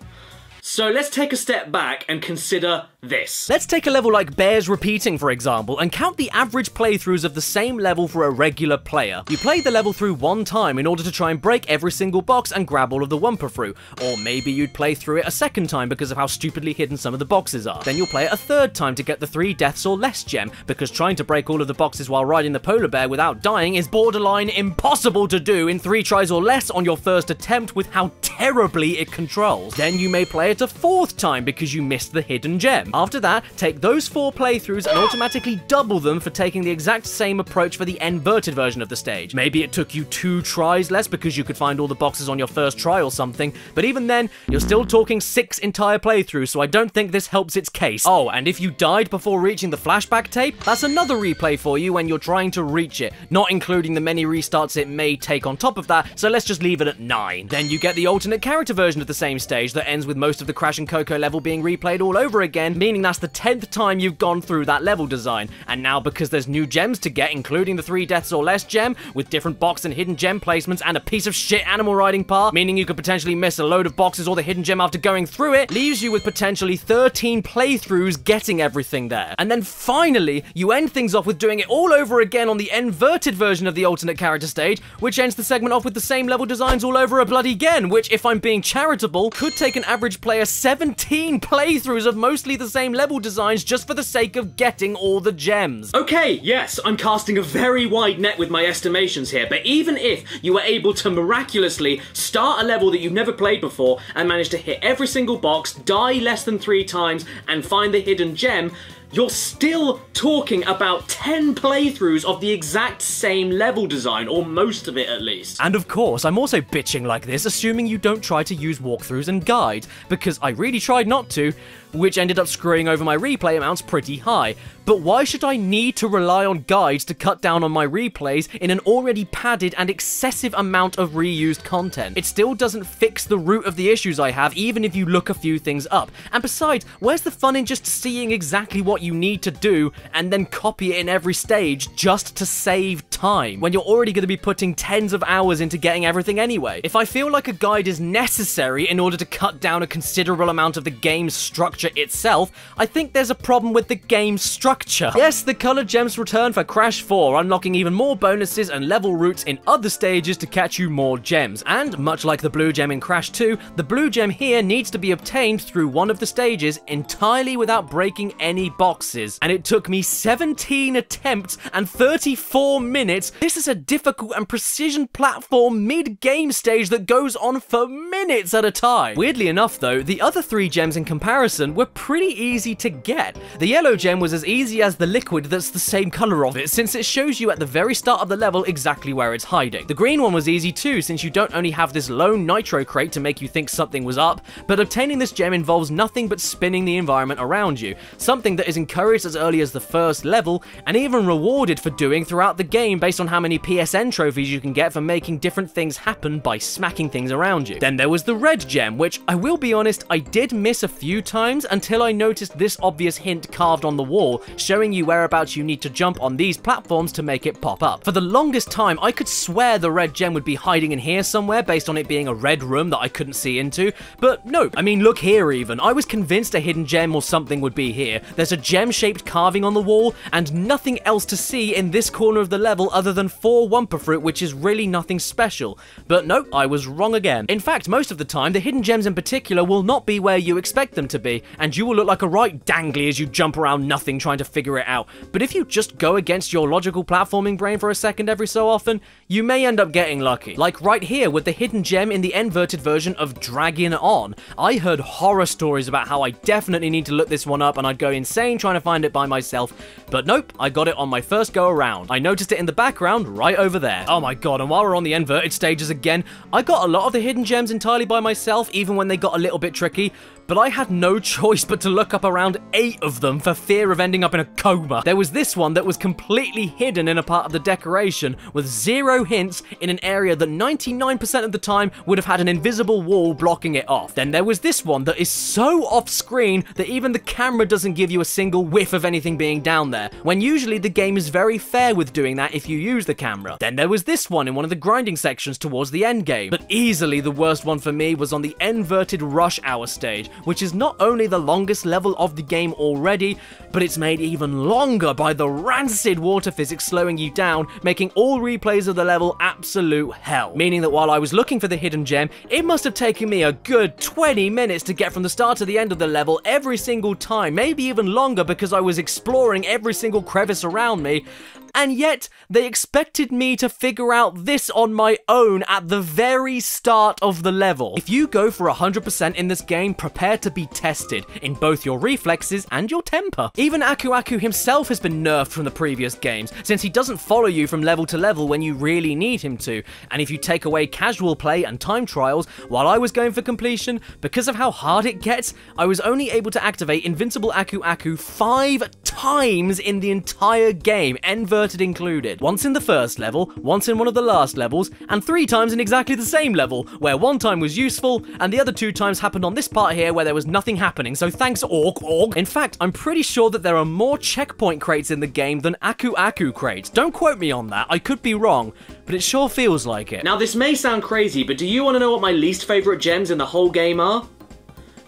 Speaker 2: So let's take a step back and consider this.
Speaker 1: Let's take a level like Bears Repeating, for example, and count the average playthroughs of the same level for a regular player. You play the level through one time in order to try and break every single box and grab all of the Wumpa fruit, or maybe you'd play through it a second time because of how stupidly hidden some of the boxes are. Then you'll play it a third time to get the 3 deaths or less gem, because trying to break all of the boxes while riding the polar bear without dying is borderline impossible to do in 3 tries or less on your first attempt with how terribly it controls. Then you may play it a 4th time because you missed the hidden gem. After that, take those 4 playthroughs and automatically double them for taking the exact same approach for the inverted version of the stage. Maybe it took you 2 tries less because you could find all the boxes on your first try or something, but even then, you're still talking 6 entire playthroughs, so I don't think this helps its case. Oh, and if you died before reaching the flashback tape, that's another replay for you when you're trying to reach it, not including the many restarts it may take on top of that, so let's just leave it at 9. Then you get the alternate character version of the same stage that ends with most of the Crash and Coco level being replayed all over again, meaning that's the 10th time you've gone through that level design. And now, because there's new gems to get, including the 3 deaths or less gem, with different box and hidden gem placements and a piece of shit animal riding part, meaning you could potentially miss a load of boxes or the hidden gem after going through it, leaves you with potentially 13 playthroughs getting everything there. And then finally, you end things off with doing it all over again on the inverted version of the alternate character stage, which ends the segment off with the same level designs all over a bloody again, which, if I'm being charitable, could take an average player 17 playthroughs of mostly the same level designs just for the sake of getting all the gems.
Speaker 2: Okay, yes, I'm casting a very wide net with my estimations here, but even if you were able to miraculously start a level that you've never played before and manage to hit every single box, die less than 3 times, and find the hidden gem, you're still talking about 10 playthroughs of the exact same level design, or most of it at least.
Speaker 1: And of course, I'm also bitching like this, assuming you don't try to use walkthroughs and guides, because I really tried not to, which ended up screwing over my replay amounts pretty high. But why should I need to rely on guides to cut down on my replays in an already padded and excessive amount of reused content? It still doesn't fix the root of the issues I have, even if you look a few things up. And besides, where's the fun in just seeing exactly what you need to do and then copy it in every stage just to save time, when you're already going to be putting tens of hours into getting everything anyway? If I feel like a guide is necessary in order to cut down a considerable amount of the game's structure itself, I think there's a problem with the game's structure. Yes, the colored gems return for Crash 4, unlocking even more bonuses and level routes in other stages to catch you more gems. And much like the blue gem in Crash 2, the blue gem here needs to be obtained through one of the stages entirely without breaking any boxes. And it took me 17 attempts and 34 minutes. This is a difficult and precision platform mid-game stage that goes on for minutes at a time. Weirdly enough though, the other 3 gems in comparison were pretty easy to get. The yellow gem was as easy as the liquid that's the same color of it, since it shows you at the very start of the level exactly where it's hiding. The green one was easy too, since you don't only have this lone Nitro crate to make you think something was up, but obtaining this gem involves nothing but spinning the environment around you, something that is encouraged as early as the first level, and even rewarded for doing throughout the game based on how many PSN trophies you can get for making different things happen by smacking things around you. Then there was the red gem, which I will be honest, I did miss a few times until I noticed this obvious hint carved on the wall, showing you whereabouts you need to jump on these platforms to make it pop up. For the longest time, I could swear the red gem would be hiding in here somewhere based on it being a red room that I couldn't see into, but no, I mean look here even, I was convinced a hidden gem or something would be here. There's a gem-shaped carving on the wall, and nothing else to see in this corner of the level other than 4 Wumpa Fruit, which is really nothing special. But no, I was wrong again. In fact, most of the time, the hidden gems in particular will not be where you expect them to be, and you will look like a right dangly as you jump around nothing trying to figure it out. But if you just go against your logical platforming brain for a second every so often, you may end up getting lucky. Like right here with the hidden gem in the inverted version of Dragging On. I heard horror stories about how I definitely need to look this one up and I'd go insane trying to find it by myself, but nope, I got it on my first go around. I noticed it in the background right over there. Oh my god, and while we're on the inverted stages again, I got a lot of the hidden gems entirely by myself, even when they got a little bit tricky, but I had no choice but to look up around 8 of them for fear of ending up in a coma. There was this one that was completely hidden in a part of the decoration, with 0 hints in an area that 99% of the time would have had an invisible wall blocking it off. Then there was this one that is so off-screen that even the camera doesn't give you a single whiff of anything being down there, when usually the game is very fair with doing that if you use the camera. Then there was this one in one of the grinding sections towards the end game, but easily the worst one for me was on the inverted rush hour stage, which is not only the longest level of the game already, but it's made even longer by the rancid water physics slowing you down, making all replays of the level absolute hell. Meaning that while I was looking for the hidden gem, it must have taken me a good 20 minutes to get from the start to the end of the level every single time, maybe even longer because I was exploring every single crevice around me. And yet, they expected me to figure out this on my own at the very start of the level. If you go for 100% in this game, prepare to be tested in both your reflexes and your temper. Even Aku Aku himself has been nerfed from the previous games, since he doesn't follow you from level to level when you really need him to. And if you take away casual play and time trials, while I was going for completion, because of how hard it gets, I was only able to activate Invincible Aku Aku 5 times in the entire game, inverted included. Once in the first level, once in one of the last levels, and 3 times in exactly the same level, where 1 time was useful, and the other 2 times happened on this part here where there was nothing happening, so thanks org. In fact, I'm pretty sure that there are more checkpoint crates in the game than Aku Aku crates. Don't quote me on that, I could be wrong, but it sure feels like it.
Speaker 2: Now this may sound crazy, but do you want to know what my least favourite gems in the whole game are?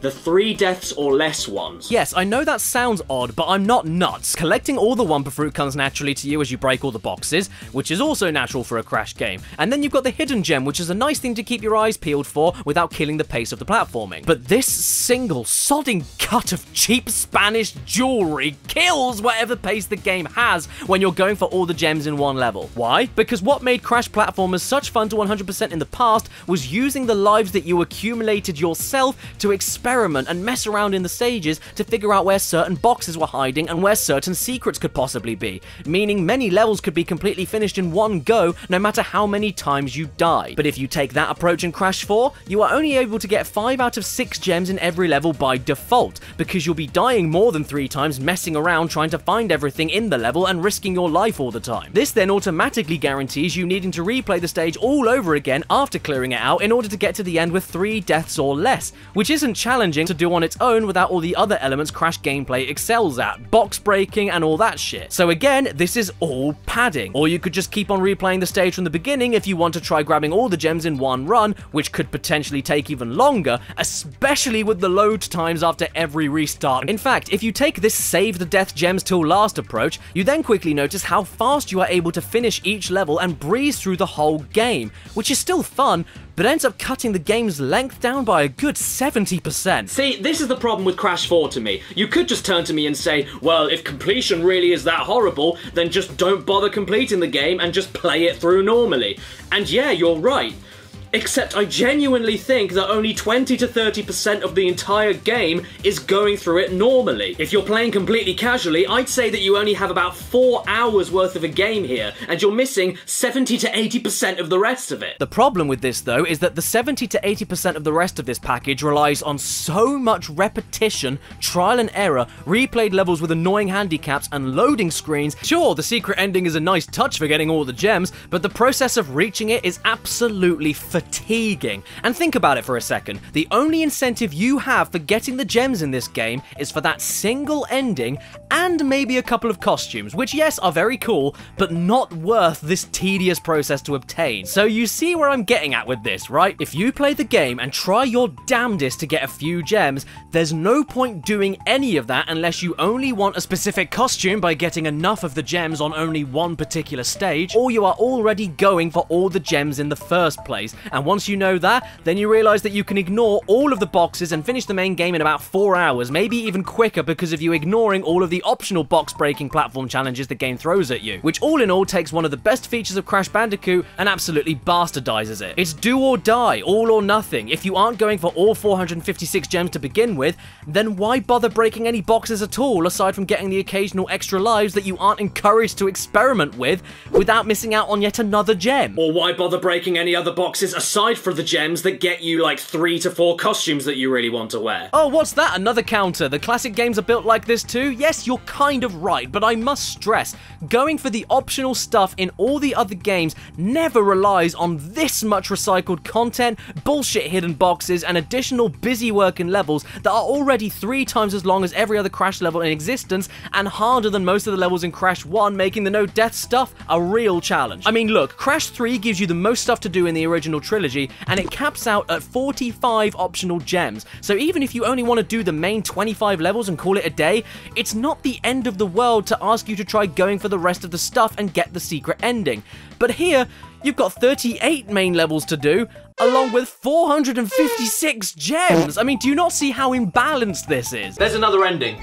Speaker 2: The 3 deaths or less ones.
Speaker 1: Yes, I know that sounds odd, but I'm not nuts. Collecting all the Wumpa Fruit comes naturally to you as you break all the boxes, which is also natural for a Crash game. And then you've got the hidden gem, which is a nice thing to keep your eyes peeled for without killing the pace of the platforming. But this single sodding cut of cheap Spanish jewelry kills whatever pace the game has when you're going for all the gems in one level. Why? Because what made Crash platformers such fun to 100% in the past was using the lives that you accumulated yourself to experiment experiment and mess around in the stages to figure out where certain boxes were hiding and where certain secrets could possibly be, meaning many levels could be completely finished in one go, no matter how many times you die. But if you take that approach in Crash 4, you are only able to get 5 out of 6 gems in every level by default, because you'll be dying more than 3 times messing around trying to find everything in the level and risking your life all the time. This then automatically guarantees you needing to replay the stage all over again after clearing it out in order to get to the end with 3 deaths or less, which isn't challenging to do on its own without all the other elements Crash gameplay excels at, box breaking and all that shit. So again, this is all padding. Or you could just keep on replaying the stage from the beginning if you want to try grabbing all the gems in one run, which could potentially take even longer, especially with the load times after every restart. In fact, if you take this save the death gems till last approach, you then quickly notice how fast you are able to finish each level and breeze through the whole game, which is still fun, but ends up cutting the game's length down by a good 70%.
Speaker 2: See, this is the problem with Crash 4 to me. You could just turn to me and say, well, if completion really is that horrible, then just don't bother completing the game and just play it through normally. And yeah, you're right. Except I genuinely think that only 20 to 30% of the entire game is going through it normally. If you're playing completely casually, I'd say that you only have about 4 hours worth of a game here, and you're missing 70 to 80% of the rest of it.
Speaker 1: The problem with this though is that the 70 to 80% of the rest of this package relies on so much repetition, trial and error, replayed levels with annoying handicaps and loading screens. Sure, the secret ending is a nice touch for getting all the gems, but the process of reaching it is absolutely fatiguing. And think about it for a second. The only incentive you have for getting the gems in this game is for that single ending and maybe a couple of costumes, which yes, are very cool, but not worth this tedious process to obtain. So you see where I'm getting at with this, right? If you play the game and try your damnedest to get a few gems, there's no point doing any of that unless you only want a specific costume by getting enough of the gems on only one particular stage, or you are already going for all the gems in the first place. And once you know that, then you realize that you can ignore all of the boxes and finish the main game in about 4 hours, maybe even quicker because of you ignoring all of the optional box-breaking platform challenges the game throws at you, which all in all takes one of the best features of Crash Bandicoot and absolutely bastardizes it. It's do or die, all or nothing. If you aren't going for all 456 gems to begin with, then why bother breaking any boxes at all, aside from getting the occasional extra lives that you aren't encouraged to experiment with without missing out on yet another gem?
Speaker 2: Or why bother breaking any other boxes aside from the gems that get you like 3 to 4 costumes that you really want to wear?
Speaker 1: Oh, what's that? Another counter. The classic games are built like this too? Yes, you're kind of right, but I must stress, going for the optional stuff in all the other games never relies on this much recycled content, bullshit hidden boxes, and additional busy work in levels that are already 3 times as long as every other Crash level in existence and harder than most of the levels in Crash 1, making the no death stuff a real challenge. I mean, look, Crash 3 gives you the most stuff to do in the original trilogy, and it caps out at 45 optional gems, so even if you only want to do the main 25 levels and call it a day, it's not the end of the world to ask you to try going for the rest of the stuff and get the secret ending. But here, you've got 38 main levels to do, along with 456 gems! I mean, do you not see how imbalanced this is?
Speaker 2: There's another ending.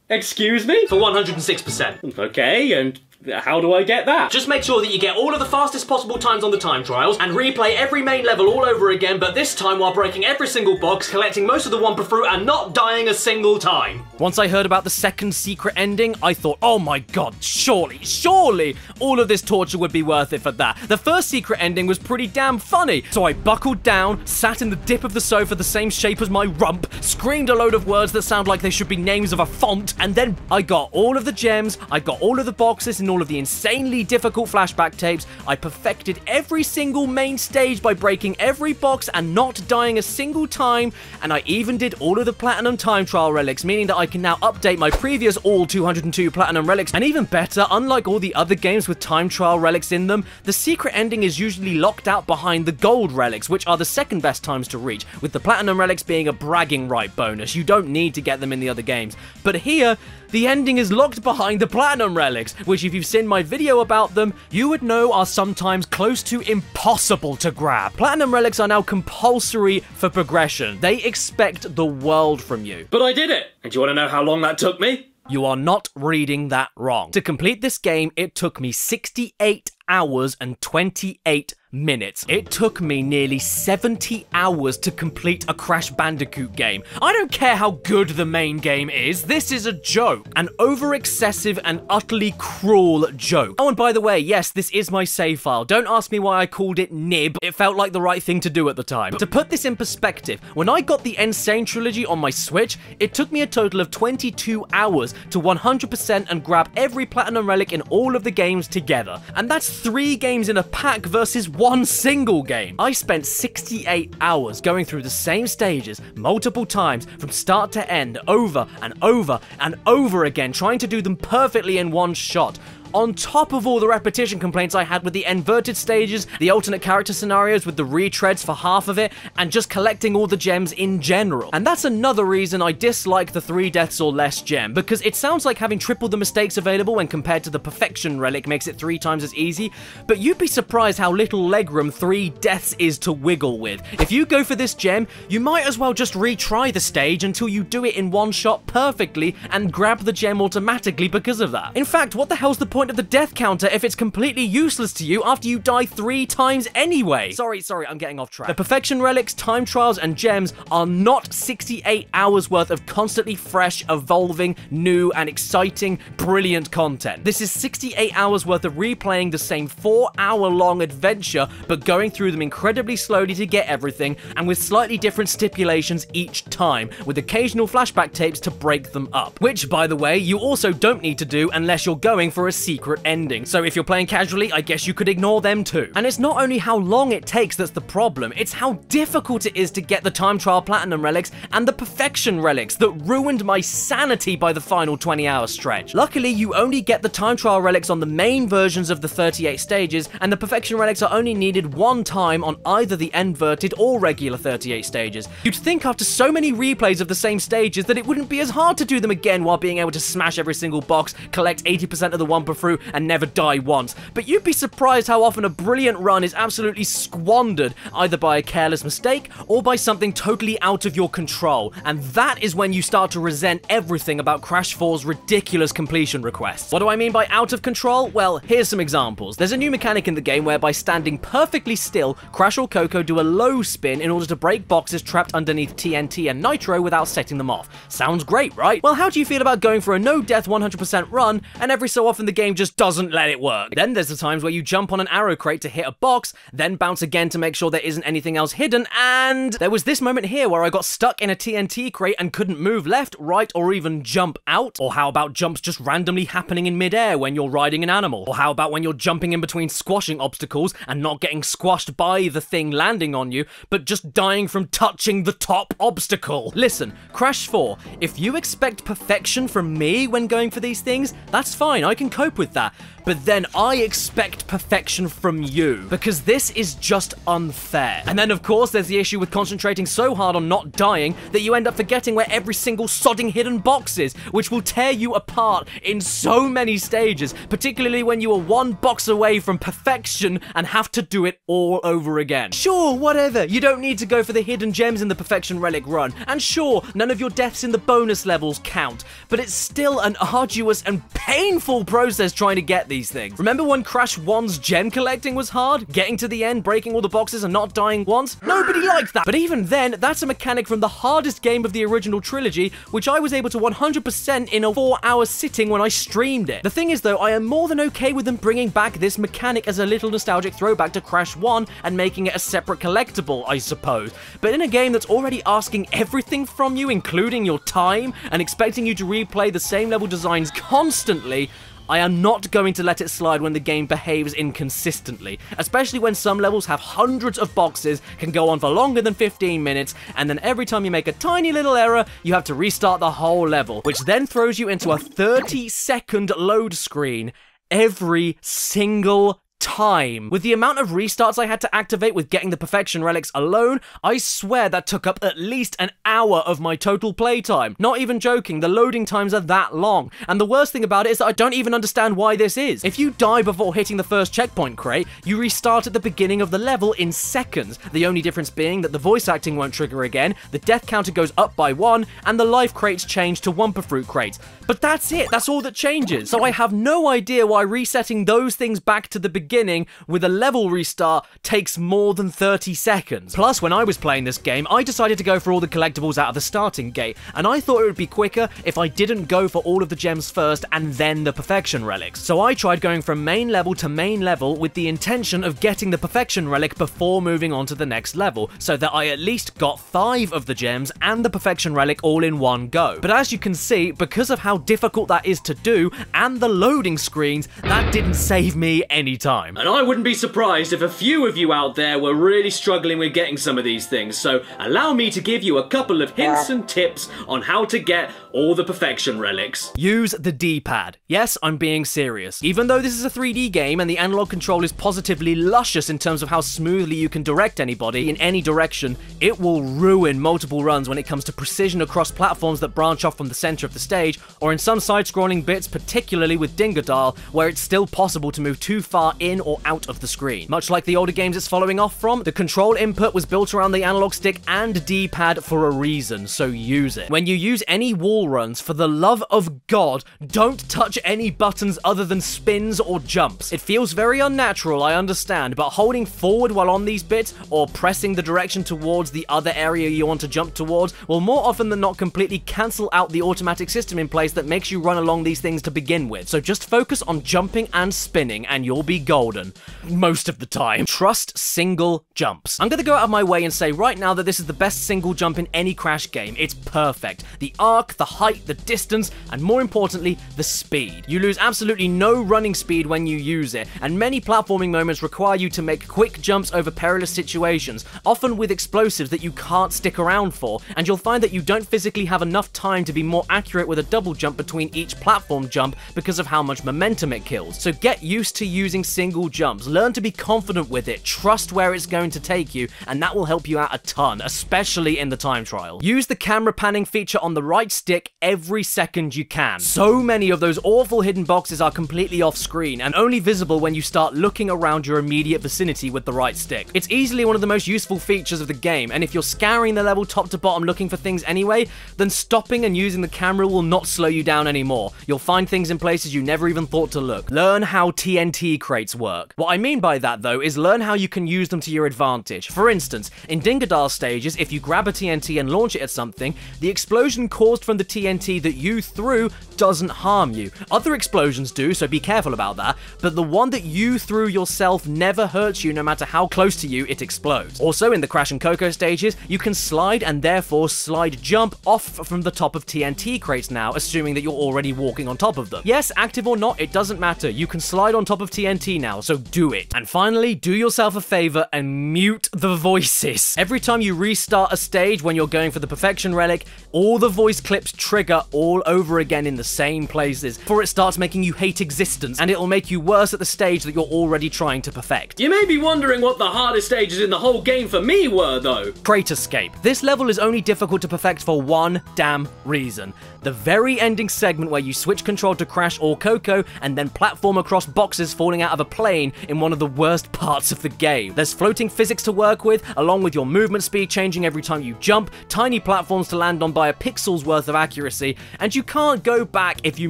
Speaker 2: Excuse me? For 106%. Okay, and how do I get that? Just make sure that you get all of the fastest possible times on the time trials and replay every main level all over again, but this time while breaking every single box, collecting most of the Wumpa Fruit and not dying a single time.
Speaker 1: Once I heard about the second secret ending, I thought, oh my god, surely all of this torture would be worth it for that. The first secret ending was pretty damn funny, so I buckled down, sat in the dip of the sofa the same shape as my rump, screamed a load of words that sound like they should be names of a font, and then I got all of the gems, I got all of the boxes in all of the insanely difficult flashback tapes, I perfected every single main stage by breaking every box and not dying a single time, and I even did all of the platinum time trial relics, meaning that I can now update my previous all 202 platinum relics, and even better, unlike all the other games with time trial relics in them, the secret ending is usually locked out behind the gold relics, which are the second best times to reach, with the platinum relics being a bragging right bonus. You don't need to get them in the other games. But here, the ending is locked behind the platinum relics, which if you've seen my video about them, you would know are sometimes close to impossible to grab. Platinum relics are now compulsory for progression. They expect the world from you.
Speaker 2: But I did it! And do you want to know how long that took me?
Speaker 1: You are not reading that wrong. To complete this game, it took me 68 hours and 28 minutes. It took me nearly 70 hours to complete a Crash Bandicoot game. I don't care how good the main game is, this is a joke. An over-excessive and utterly cruel joke. Oh, and by the way, yes, this is my save file. Don't ask me why I called it nib, it felt like the right thing to do at the time. To put this in perspective, when I got the N Sane Trilogy on my Switch, it took me a total of 22 hours to 100% and grab every platinum relic in all of the games together. And that's 3 games in a pack versus 1 single game. I spent 68 hours going through the same stages multiple times from start to end, over and over and over again, trying to do them perfectly in one shot. On top of all the repetition complaints I had with the inverted stages, the alternate character scenarios with the retreads for half of it, and just collecting all the gems in general. And that's another reason I dislike the 3 deaths or less gem, because it sounds like having triple the mistakes available when compared to the perfection relic makes it 3 times as easy, but you'd be surprised how little legroom 3 deaths is to wiggle with. If you go for this gem, you might as well just retry the stage until you do it in one shot perfectly and grab the gem automatically because of that. In fact, what the hell's the point of the death counter if it's completely useless to you after you die 3 times anyway? Sorry, I'm getting off track. The perfection relics, time trials, and gems are not 68 hours worth of constantly fresh, evolving, new, and exciting, brilliant content. This is 68 hours worth of replaying the same 4-hour-long adventure, but going through them incredibly slowly to get everything, and with slightly different stipulations each time, with occasional flashback tapes to break them up. Which, by the way, you also don't need to do unless you're going for a secret ending. So if you're playing casually, I guess you could ignore them too. And it's not only how long it takes that's the problem, it's how difficult it is to get the time trial platinum relics and the perfection relics that ruined my sanity by the final 20-hour stretch. Luckily, you only get the time trial relics on the main versions of the 38 stages, and the perfection relics are only needed 1 time on either the inverted or regular 38 stages. You'd think after so many replays of the same stages that it wouldn't be as hard to do them again while being able to smash every single box, collect 80% of the Wumpa Fruit, and never die once. But you'd be surprised how often a brilliant run is absolutely squandered, either by a careless mistake or by something totally out of your control. And that is when you start to resent everything about Crash 4's ridiculous completion requests. What do I mean by out of control? Well, here's some examples. There's a new mechanic in the game where by standing perfectly still, Crash or Coco do a low spin in order to break boxes trapped underneath TNT and Nitro without setting them off. Sounds great, right? Well, how do you feel about going for a no-death 100% run, and every so often the game just doesn't let it work? Then there's the times where you jump on an arrow crate to hit a box, then bounce again to make sure there isn't anything else hidden, and there was this moment here where I got stuck in a TNT crate and couldn't move left, right, or even jump out. Or how about jumps just randomly happening in midair when you're riding an animal? Or how about when you're jumping in between squashing obstacles and not getting squashed by the thing landing on you, but just dying from touching the top obstacle? Listen, Crash 4, if you expect perfection from me when going for these things, that's fine, I can cope with that. But then I expect perfection from you, because this is just unfair. And then of course there's the issue with concentrating so hard on not dying that you end up forgetting where every single sodding hidden box is, which will tear you apart in so many stages, particularly when you are 1 box away from perfection and have to do it all over again. Sure, whatever, you don't need to go for the hidden gems in the perfection relic run, and sure, none of your deaths in the bonus levels count, but it's still an arduous and painful process trying to get these things. Remember when Crash 1's gem collecting was hard? Getting to the end, breaking all the boxes and not dying once? Nobody liked that. But even then, that's a mechanic from the hardest game of the original trilogy, which I was able to 100% in a 4-hour sitting when I streamed it. The thing is though, I am more than okay with them bringing back this mechanic as a little nostalgic throwback to Crash 1 and making it a separate collectible, I suppose. But in a game that's already asking everything from you, including your time, and expecting you to replay the same level designs constantly, I am not going to let it slide when the game behaves inconsistently, especially when some levels have hundreds of boxes, can go on for longer than 15 minutes, and then every time you make a tiny little error, you have to restart the whole level, which then throws you into a 30-second load screen every single time. With the amount of restarts I had to activate with getting the perfection relics alone, I swear that took up at least an hour of my total playtime. Not even joking, the loading times are that long. And the worst thing about it is that I don't even understand why this is. If you die before hitting the first checkpoint crate, you restart at the beginning of the level in seconds. The only difference being that the voice acting won't trigger again, the death counter goes up by 1, and the life crates change to Wumpa Fruit crates. But that's it, that's all that changes. So I have no idea why resetting those things back to the beginning beginning with a level restart takes more than 30 seconds. Plus, when I was playing this game, I decided to go for all the collectibles out of the starting gate, and I thought it would be quicker if I didn't go for all of the gems first and then the perfection relics. So I tried going from main level to main level with the intention of getting the perfection relic before moving on to the next level, so that I at least got 5 of the gems and the perfection relic all in one go. But as you can see, because of how difficult that is to do and the loading screens, that didn't save me any time.
Speaker 2: And I wouldn't be surprised if a few of you out there were really struggling with getting some of these things, so allow me to give you a couple of hints and tips on how to get all the perfection relics.
Speaker 1: Use the D-pad. Yes, I'm being serious. Even though this is a 3D game and the analog control is positively luscious in terms of how smoothly you can direct anybody in any direction, it will ruin multiple runs when it comes to precision across platforms that branch off from the center of the stage, or in some side-scrolling bits, particularly with Dingodile, where it's still possible to move too far in or out of the screen. Much like the older games it's following off from, the control input was built around the analog stick and D-pad for a reason, so use it. When you use any wall runs, for the love of God, don't touch any buttons other than spins or jumps. It feels very unnatural, I understand, but holding forward while on these bits, or pressing the direction towards the other area you want to jump towards, will more often than not completely cancel out the automatic system in place that makes you run along these things to begin with. So just focus on jumping and spinning and you'll be golden. Most of the time. Trust single jumps. I'm gonna go out of my way and say right now that this is the best single jump in any Crash game. It's perfect. The arc, the height, the distance, and more importantly, the speed. You lose absolutely no running speed when you use it, and many platforming moments require you to make quick jumps over perilous situations, often with explosives that you can't stick around for, and you'll find that you don't physically have enough time to be more accurate with a double jump between each platform jump because of how much momentum it kills. So get used to using single jumps, learn to be confident with it, trust where it's going to take you, and that will help you out a ton, especially in the time trial. Use the camera panning feature on the right stick every second you can. So many of those awful hidden boxes are completely off screen and only visible when you start looking around your immediate vicinity with the right stick. It's easily one of the most useful features of the game, and if you're scouring the level top to bottom looking for things anyway, then stopping and using the camera will not slow you down anymore. You'll find things in places you never even thought to look. Learn how TNT crates work. What I mean by that though is learn how you can use them to your advantage. For instance, in Dingodile stages, if you grab a TNT and launch it at something, the explosion caused from the TNT that you threw doesn't harm you. Other explosions do, so be careful about that, but the one that you threw yourself never hurts you no matter how close to you it explodes. Also, in the Crash and Coco stages, you can slide and therefore slide jump off from the top of TNT crates now, assuming that you're already walking on top of them. Yes, active or not, it doesn't matter. You can slide on top of TNT now, so do it. And finally, do yourself a favor and mute the voices. Every time you restart a stage when you're going for the perfection relic, all the voice clips trigger all over again in the same places, before it starts making you hate existence, and it'll make you worse at the stage that you're already trying to perfect.
Speaker 2: You may be wondering what the hardest stages in the whole game for me were, though.
Speaker 1: Crate Escape. This level is only difficult to perfect for one damn reason. The very ending segment where you switch control to Crash or Coco and then platform across boxes falling out of a plane in one of the worst parts of the game. There's floating physics to work with, along with your movement speed changing every time you jump, tiny platforms to land on by a pixel's worth of accuracy, and you can't go back if you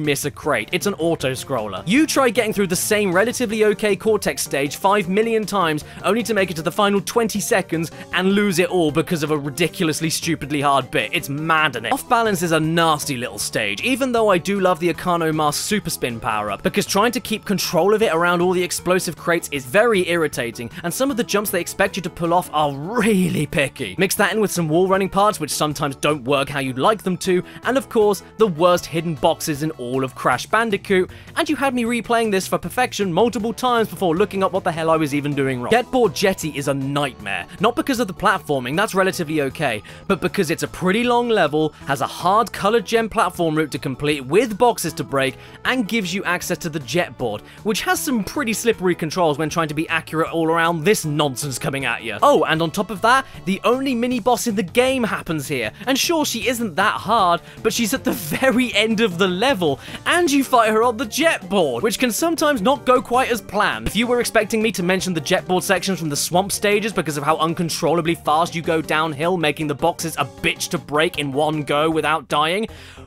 Speaker 1: miss a crate. It's an auto-scroller. You try getting through the same relatively okay Cortex stage 5 million times, only to make it to the final 20 seconds and lose it all because of a ridiculously stupidly hard bit. It's maddening. Off Balance is a nasty little stage, even though I do love the Akano Mask Super Spin power-up, because trying to keep control of it around all the explosive crates is very irritating, and some of the jumps they expect you to pull off are really picky. Mix that in with some wall running parts which sometimes don't work how you'd like them to, and of course, the worst hidden boxes in all of Crash Bandicoot, and you had me replaying this for perfection multiple times before looking up what the hell I was even doing wrong. Jetboard Jetty is a nightmare, not because of the platforming, that's relatively okay, but because it's a pretty long level, has a hard colored gem platform route to complete with boxes to break, and gives you access to the jetboard, which has some pretty slippery controls when trying to be accurate all around this nonsense coming at you. Oh, and on top of that, the only mini-boss in the game happens here, and sure, she isn't that hard, but she's at the very end of the level, and you fight her on the jetboard, which can sometimes not go quite as planned. If you were expecting me to mention the jetboard sections from the swamp stages because of how uncontrollably fast you go downhill, making the boxes a bitch to break in one go without dying,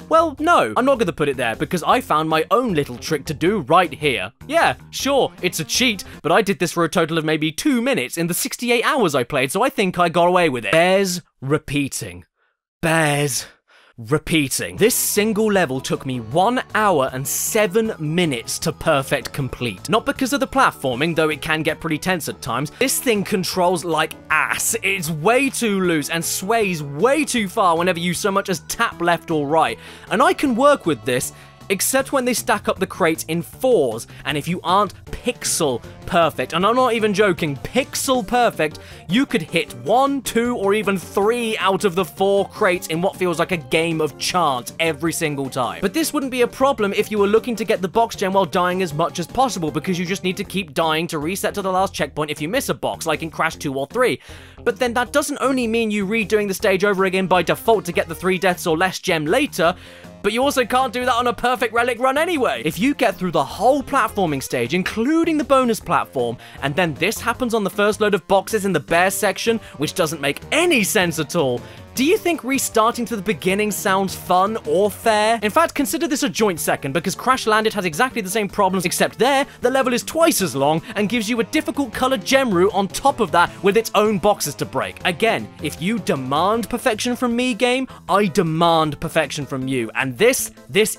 Speaker 1: well, no, I'm not going to put it there because I found my own little trick to do right here. Yeah, sure, it's a cheat, but I did this for a total of maybe 2 minutes in the 68 hours I played, so I think I got away with it. Bears repeating. Bears repeating. This single level took me 1 hour and 7 minutes to perfect complete. Not because of the platforming, though it can get pretty tense at times. This thing controls like ass. It's way too loose and sways way too far whenever you so much as tap left or right. And I can work with this, except when they stack up the crates in 4s, and if you aren't pixel perfect, and I'm not even joking, pixel perfect, you could hit 1, 2, or even 3 out of the 4 crates in what feels like a game of chance every single time. But this wouldn't be a problem if you were looking to get the box gem while dying as much as possible, because you just need to keep dying to reset to the last checkpoint if you miss a box, like in Crash 2 or 3. But then that doesn't only mean you redoing the stage over again by default to get the 3 deaths or less gem later, but you also can't do that on a perfect relic run anyway. If you get through the whole platforming stage, including the bonus platform, and then this happens on the first load of boxes in the bear section, which doesn't make any sense at all, do you think restarting to the beginning sounds fun or fair? In fact, consider this a joint second, because Crash Landed has exactly the same problems, except there, the level is twice as long and gives you a difficult colored gem route on top of that with its own boxes to break. Again, if you demand perfection from me, game, I demand perfection from you, and this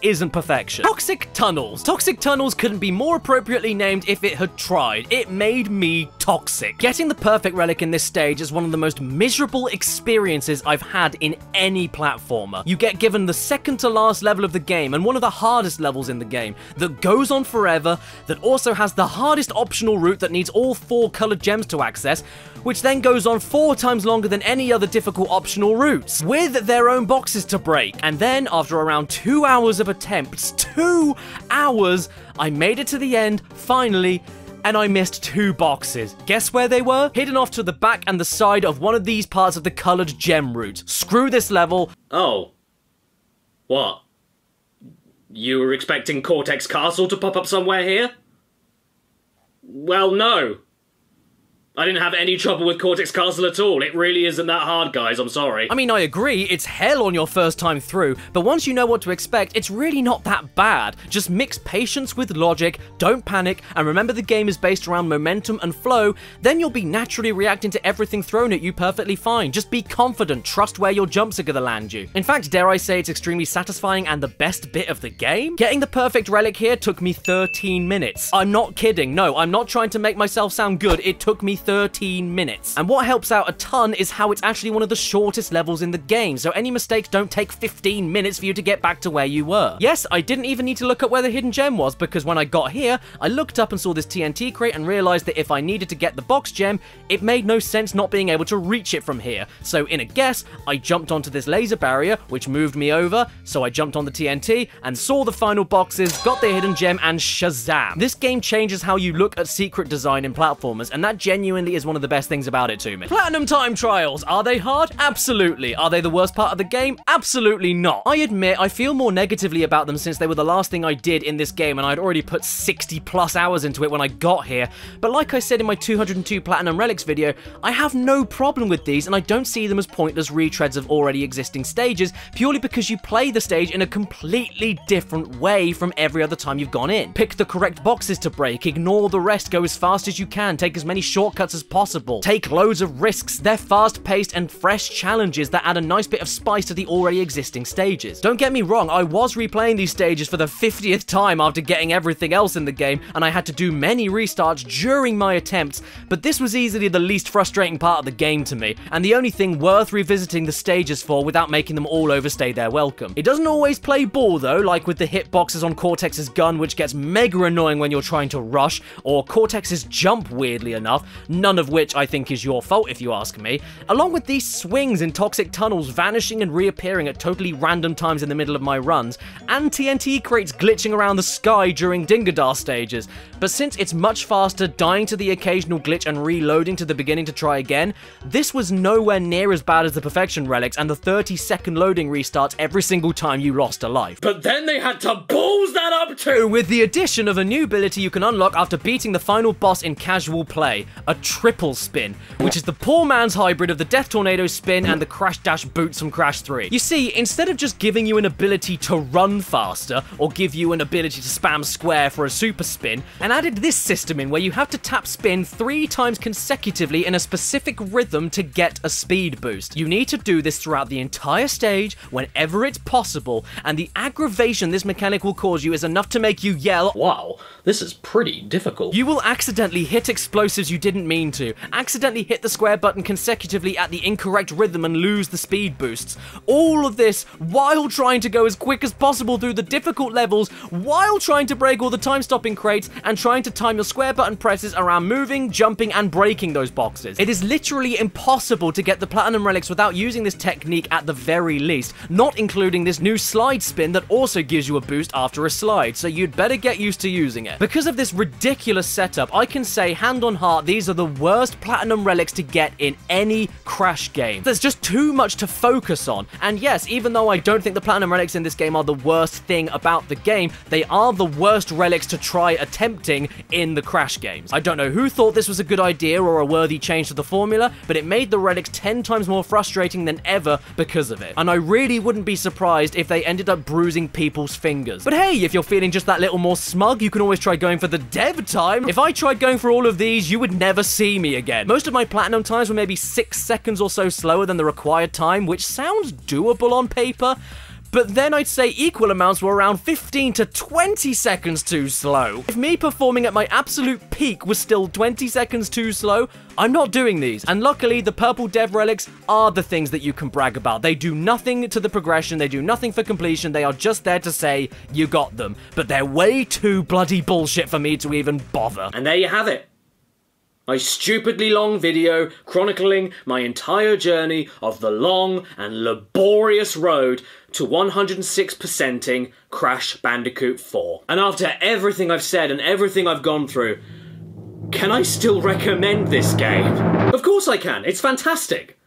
Speaker 1: isn't perfection. Toxic Tunnels. Toxic Tunnels couldn't be more appropriately named if it had tried. It made me toxic. Getting the perfect relic in this stage is one of the most miserable experiences I've had in any platformer. You get given the second to last level of the game, and one of the hardest levels in the game, that goes on forever, that also has the hardest optional route that needs all 4 colored gems to access, which then goes on 4 times longer than any other difficult optional routes, with their own boxes to break. And then, after around 2 hours of attempts, 2 hours, I made it to the end, finally, and I missed 2 boxes. Guess where they were? Hidden off to the back and the side of one of these parts of the colored gem route. Screw this level.
Speaker 2: Oh. What? You were expecting Cortex Castle to pop up somewhere here? Well, no. I didn't have any trouble with Cortex Castle at all. It really isn't that hard, guys, I'm sorry.
Speaker 1: I mean, I agree, it's hell on your first time through, but once you know what to expect, it's really not that bad. Just mix patience with logic, don't panic, and remember the game is based around momentum and flow, then you'll be naturally reacting to everything thrown at you perfectly fine. Just be confident, trust where your jumps are gonna land you. In fact, dare I say it's extremely satisfying and the best bit of the game? Getting the perfect relic here took me 13 minutes. I'm not kidding, no, I'm not trying to make myself sound good, it took me 13 minutes. And what helps out a ton is how it's actually one of the shortest levels in the game, so any mistakes don't take 15 minutes for you to get back to where you were. Yes, I didn't even need to look up where the hidden gem was, because when I got here, I looked up and saw this TNT crate and realized that if I needed to get the box gem, it made no sense not being able to reach it from here. So in a guess, I jumped onto this laser barrier, which moved me over, so I jumped on the TNT and saw the final boxes, got the hidden gem, and shazam. This game changes how you look at secret design in platformers, and that genuinely is one of the best things about it to me. Platinum time trials, are they hard? Absolutely. Are they the worst part of the game? Absolutely not. I admit I feel more negatively about them since they were the last thing I did in this game, and I'd already put 60 plus hours into it when I got here, but like I said in my 202 Platinum Relics video, I have no problem with these, and I don't see them as pointless retreads of already existing stages, purely because you play the stage in a completely different way from every other time you've gone in. Pick the correct boxes to break, ignore the rest, go as fast as you can, take as many shortcuts as possible, take loads of risks. They're fast-paced and fresh challenges that add a nice bit of spice to the already existing stages. Don't get me wrong, I was replaying these stages for the 50th time after getting everything else in the game, and I had to do many restarts during my attempts, but this was easily the least frustrating part of the game to me, and the only thing worth revisiting the stages for without making them all overstay their welcome. It doesn't always play ball though, like with the hitboxes on Cortex's gun, which gets mega annoying when you're trying to rush, or Cortex's jump, weirdly enough. none of which I think is your fault if you ask me, along with these swings in toxic tunnels vanishing and reappearing at totally random times in the middle of my runs, and TNT crates glitching around the sky during Dingadar stages. But since it's much faster, dying to the occasional glitch and reloading to the beginning to try again, this was nowhere near as bad as the Perfection Relics and the 30-second loading restarts every single time you lost a life.
Speaker 2: But then they had to balls that up too!
Speaker 1: With the addition of a new ability you can unlock after beating the final boss in casual play, a triple spin, which is the poor man's hybrid of the Death Tornado spin and the Crash Dash boots from Crash 3. You see, instead of just giving you an ability to run faster, or give you an ability to spam square for a super spin, and added this system in where you have to tap spin 3 times consecutively in a specific rhythm to get a speed boost. You need to do this throughout the entire stage, whenever it's possible, and the aggravation this mechanic will cause you is enough to make you yell,
Speaker 2: "Wow, this is pretty difficult."
Speaker 1: You will accidentally hit explosives you didn't mean to, accidentally hit the square button consecutively at the incorrect rhythm and lose the speed boosts. All of this while trying to go as quick as possible through the difficult levels, while trying to break all the time-stopping crates, and trying to time your square button presses around moving, jumping, and breaking those boxes. It is literally impossible to get the Platinum Relics without using this technique at the very least, not including this new slide spin that also gives you a boost after a slide, so you'd better get used to using it. Because of this ridiculous setup, I can say hand on heart these are the worst Platinum Relics to get in any Crash game. There's just too much to focus on, and yes, even though I don't think the Platinum Relics in this game are the worst thing about the game, they are the worst relics to try attempting in the Crash games. I don't know who thought this was a good idea or a worthy change to the formula, but it made the relics 10 times more frustrating than ever because of it, and I really wouldn't be surprised if they ended up bruising people's fingers. But hey, if you're feeling just that little more smug, you can always try going for the dev time. If I tried going for all of these, you would never see me again. Most of my platinum times were maybe 6 seconds or so slower than the required time, which sounds doable on paper, but then I'd say equal amounts were around 15 to 20 seconds too slow. If me performing at my absolute peak was still 20 seconds too slow, I'm not doing these. And luckily, the purple dev relics are the things that you can brag about. They do nothing to the progression, they do nothing for completion, they are just there to say you got them. But they're way too bloody bullshit for me to even bother.
Speaker 2: And there you have it. My stupidly long video chronicling my entire journey of the long and laborious road to 106%ing Crash Bandicoot 4. And after everything I've said and everything I've gone through, can I still recommend this game? Of course I can, it's fantastic.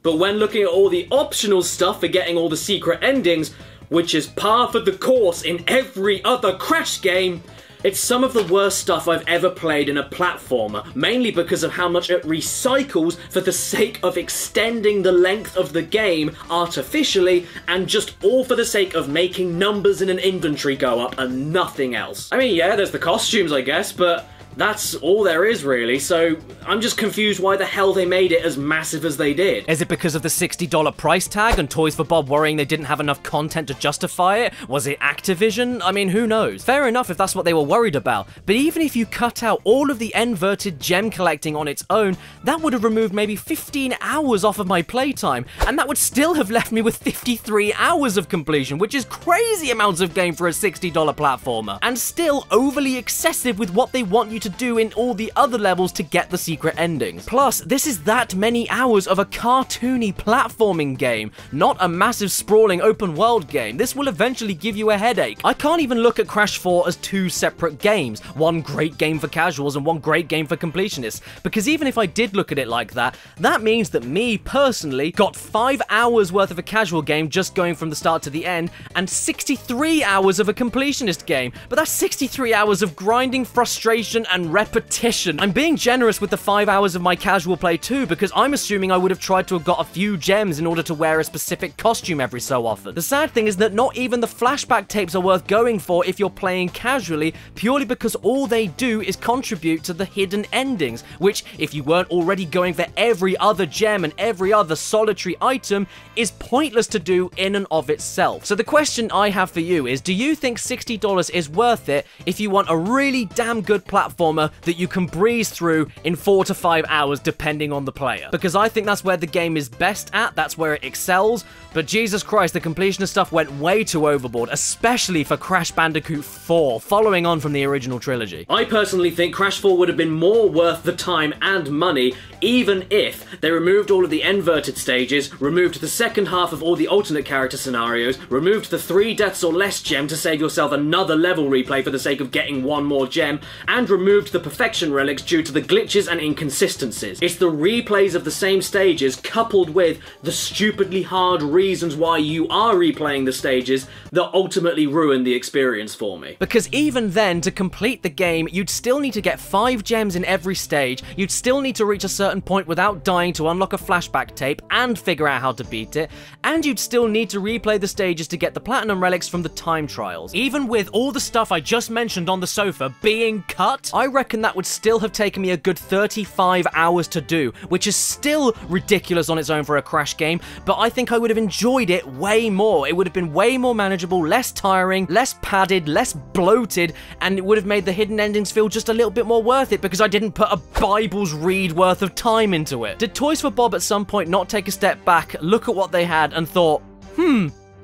Speaker 2: But when looking at all the optional stuff for getting all the secret endings, which is par for the course in every other Crash game, it's some of the worst stuff I've ever played in a platformer, mainly because of how much it recycles for the sake of extending the length of the game artificially, and just all for the sake of making numbers in an inventory go up and nothing else. I mean, yeah, there's the costumes, I guess, but that's all there is, really, so I'm just confused why the hell they made it as massive as they did.
Speaker 1: Is it because of the $60 price tag and Toys for Bob worrying they didn't have enough content to justify it? Was it Activision? I mean, who knows? Fair enough if that's what they were worried about, but even if you cut out all of the inverted gem collecting on its own, that would have removed maybe 15 hours off of my playtime, and that would still have left me with 53 hours of completion, which is crazy amounts of game for a $60 platformer, and still overly excessive with what they want you to do in all the other levels to get the secret endings. Plus, this is that many hours of a cartoony platforming game, not a massive sprawling open world game. This will eventually give you a headache. I can't even look at Crash 4 as 2 separate games, one great game for casuals and one great game for completionists, because even if I did look at it like that, that means that me, personally, got 5 hours worth of a casual game just going from the start to the end, and 63 hours of a completionist game, but that's 63 hours of grinding, frustration, and repetition. I'm being generous with the 5 hours of my casual play too, because I'm assuming I would have tried to have got a few gems in order to wear a specific costume every so often. The sad thing is that not even the flashback tapes are worth going for if you're playing casually, purely because all they do is contribute to the hidden endings, which, if you weren't already going for every other gem and every other solitary item, is pointless to do in and of itself. So the question I have for you is, do you think $60 is worth it if you want a really damn good platform platformer that you can breeze through in 4 to 5 hours depending on the player. Because I think that's where the game is best at, that's where it excels, but Jesus Christ, the completionist stuff went way too overboard, especially for Crash Bandicoot 4, following on from the original trilogy.
Speaker 2: I personally think Crash 4 would have been more worth the time and money even if they removed all of the inverted stages, removed the second half of all the alternate character scenarios, removed the 3 deaths or less gem to save yourself another level replay for the sake of getting one more gem, and removed the perfection relics due to the glitches and inconsistencies. It's the replays of the same stages coupled with the stupidly hard reasons why you are replaying the stages that ultimately ruin the experience for me.
Speaker 1: Because even then, to complete the game, you'd still need to get 5 gems in every stage, you'd still need to reach a certain point without dying to unlock a flashback tape and figure out how to beat it, and you'd still need to replay the stages to get the platinum relics from the time trials. Even with all the stuff I just mentioned on the sofa being cut, I reckon that would still have taken me a good 35 hours to do, which is still ridiculous on its own for a Crash game, but I think I would have enjoyed it way more. It would have been way more manageable, less tiring, less padded, less bloated, and it would have made the hidden endings feel just a little bit more worth it because I didn't put a Bible's read worth of time into it. Did Toys for Bob at some point not take a step back, look at what they had, and thought,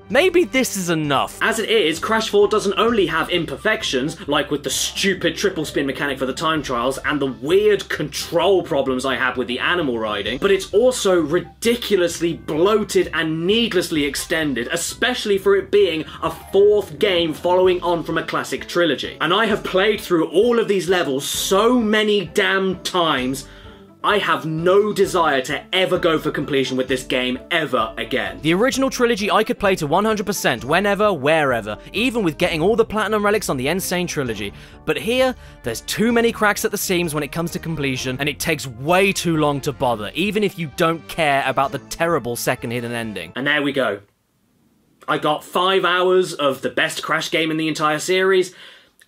Speaker 1: maybe this is enough?
Speaker 2: As it is, Crash 4 doesn't only have imperfections, like with the stupid triple spin mechanic for the time trials and the weird control problems I had with the animal riding, but it's also ridiculously bloated and needlessly extended, especially for it being a 4th game following on from a classic trilogy. And I have played through all of these levels so many damn times, I have no desire to ever go for completion with this game ever again.
Speaker 1: The original trilogy I could play to 100% whenever, wherever, even with getting all the platinum relics on the N Sane Trilogy. But here, there's too many cracks at the seams when it comes to completion, and it takes way too long to bother, even if you don't care about the terrible second hidden ending.
Speaker 2: And there we go. I got 5 hours of the best Crash game in the entire series,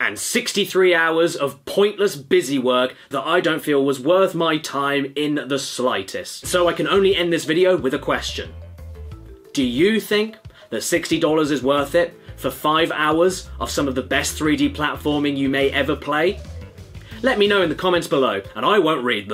Speaker 2: and 63 hours of pointless busy work that I don't feel was worth my time in the slightest. So I can only end this video with a question. Do you think that $60 is worth it for 5 hours of some of the best 3D platforming you may ever play? Let me know in the comments below, and I won't read them.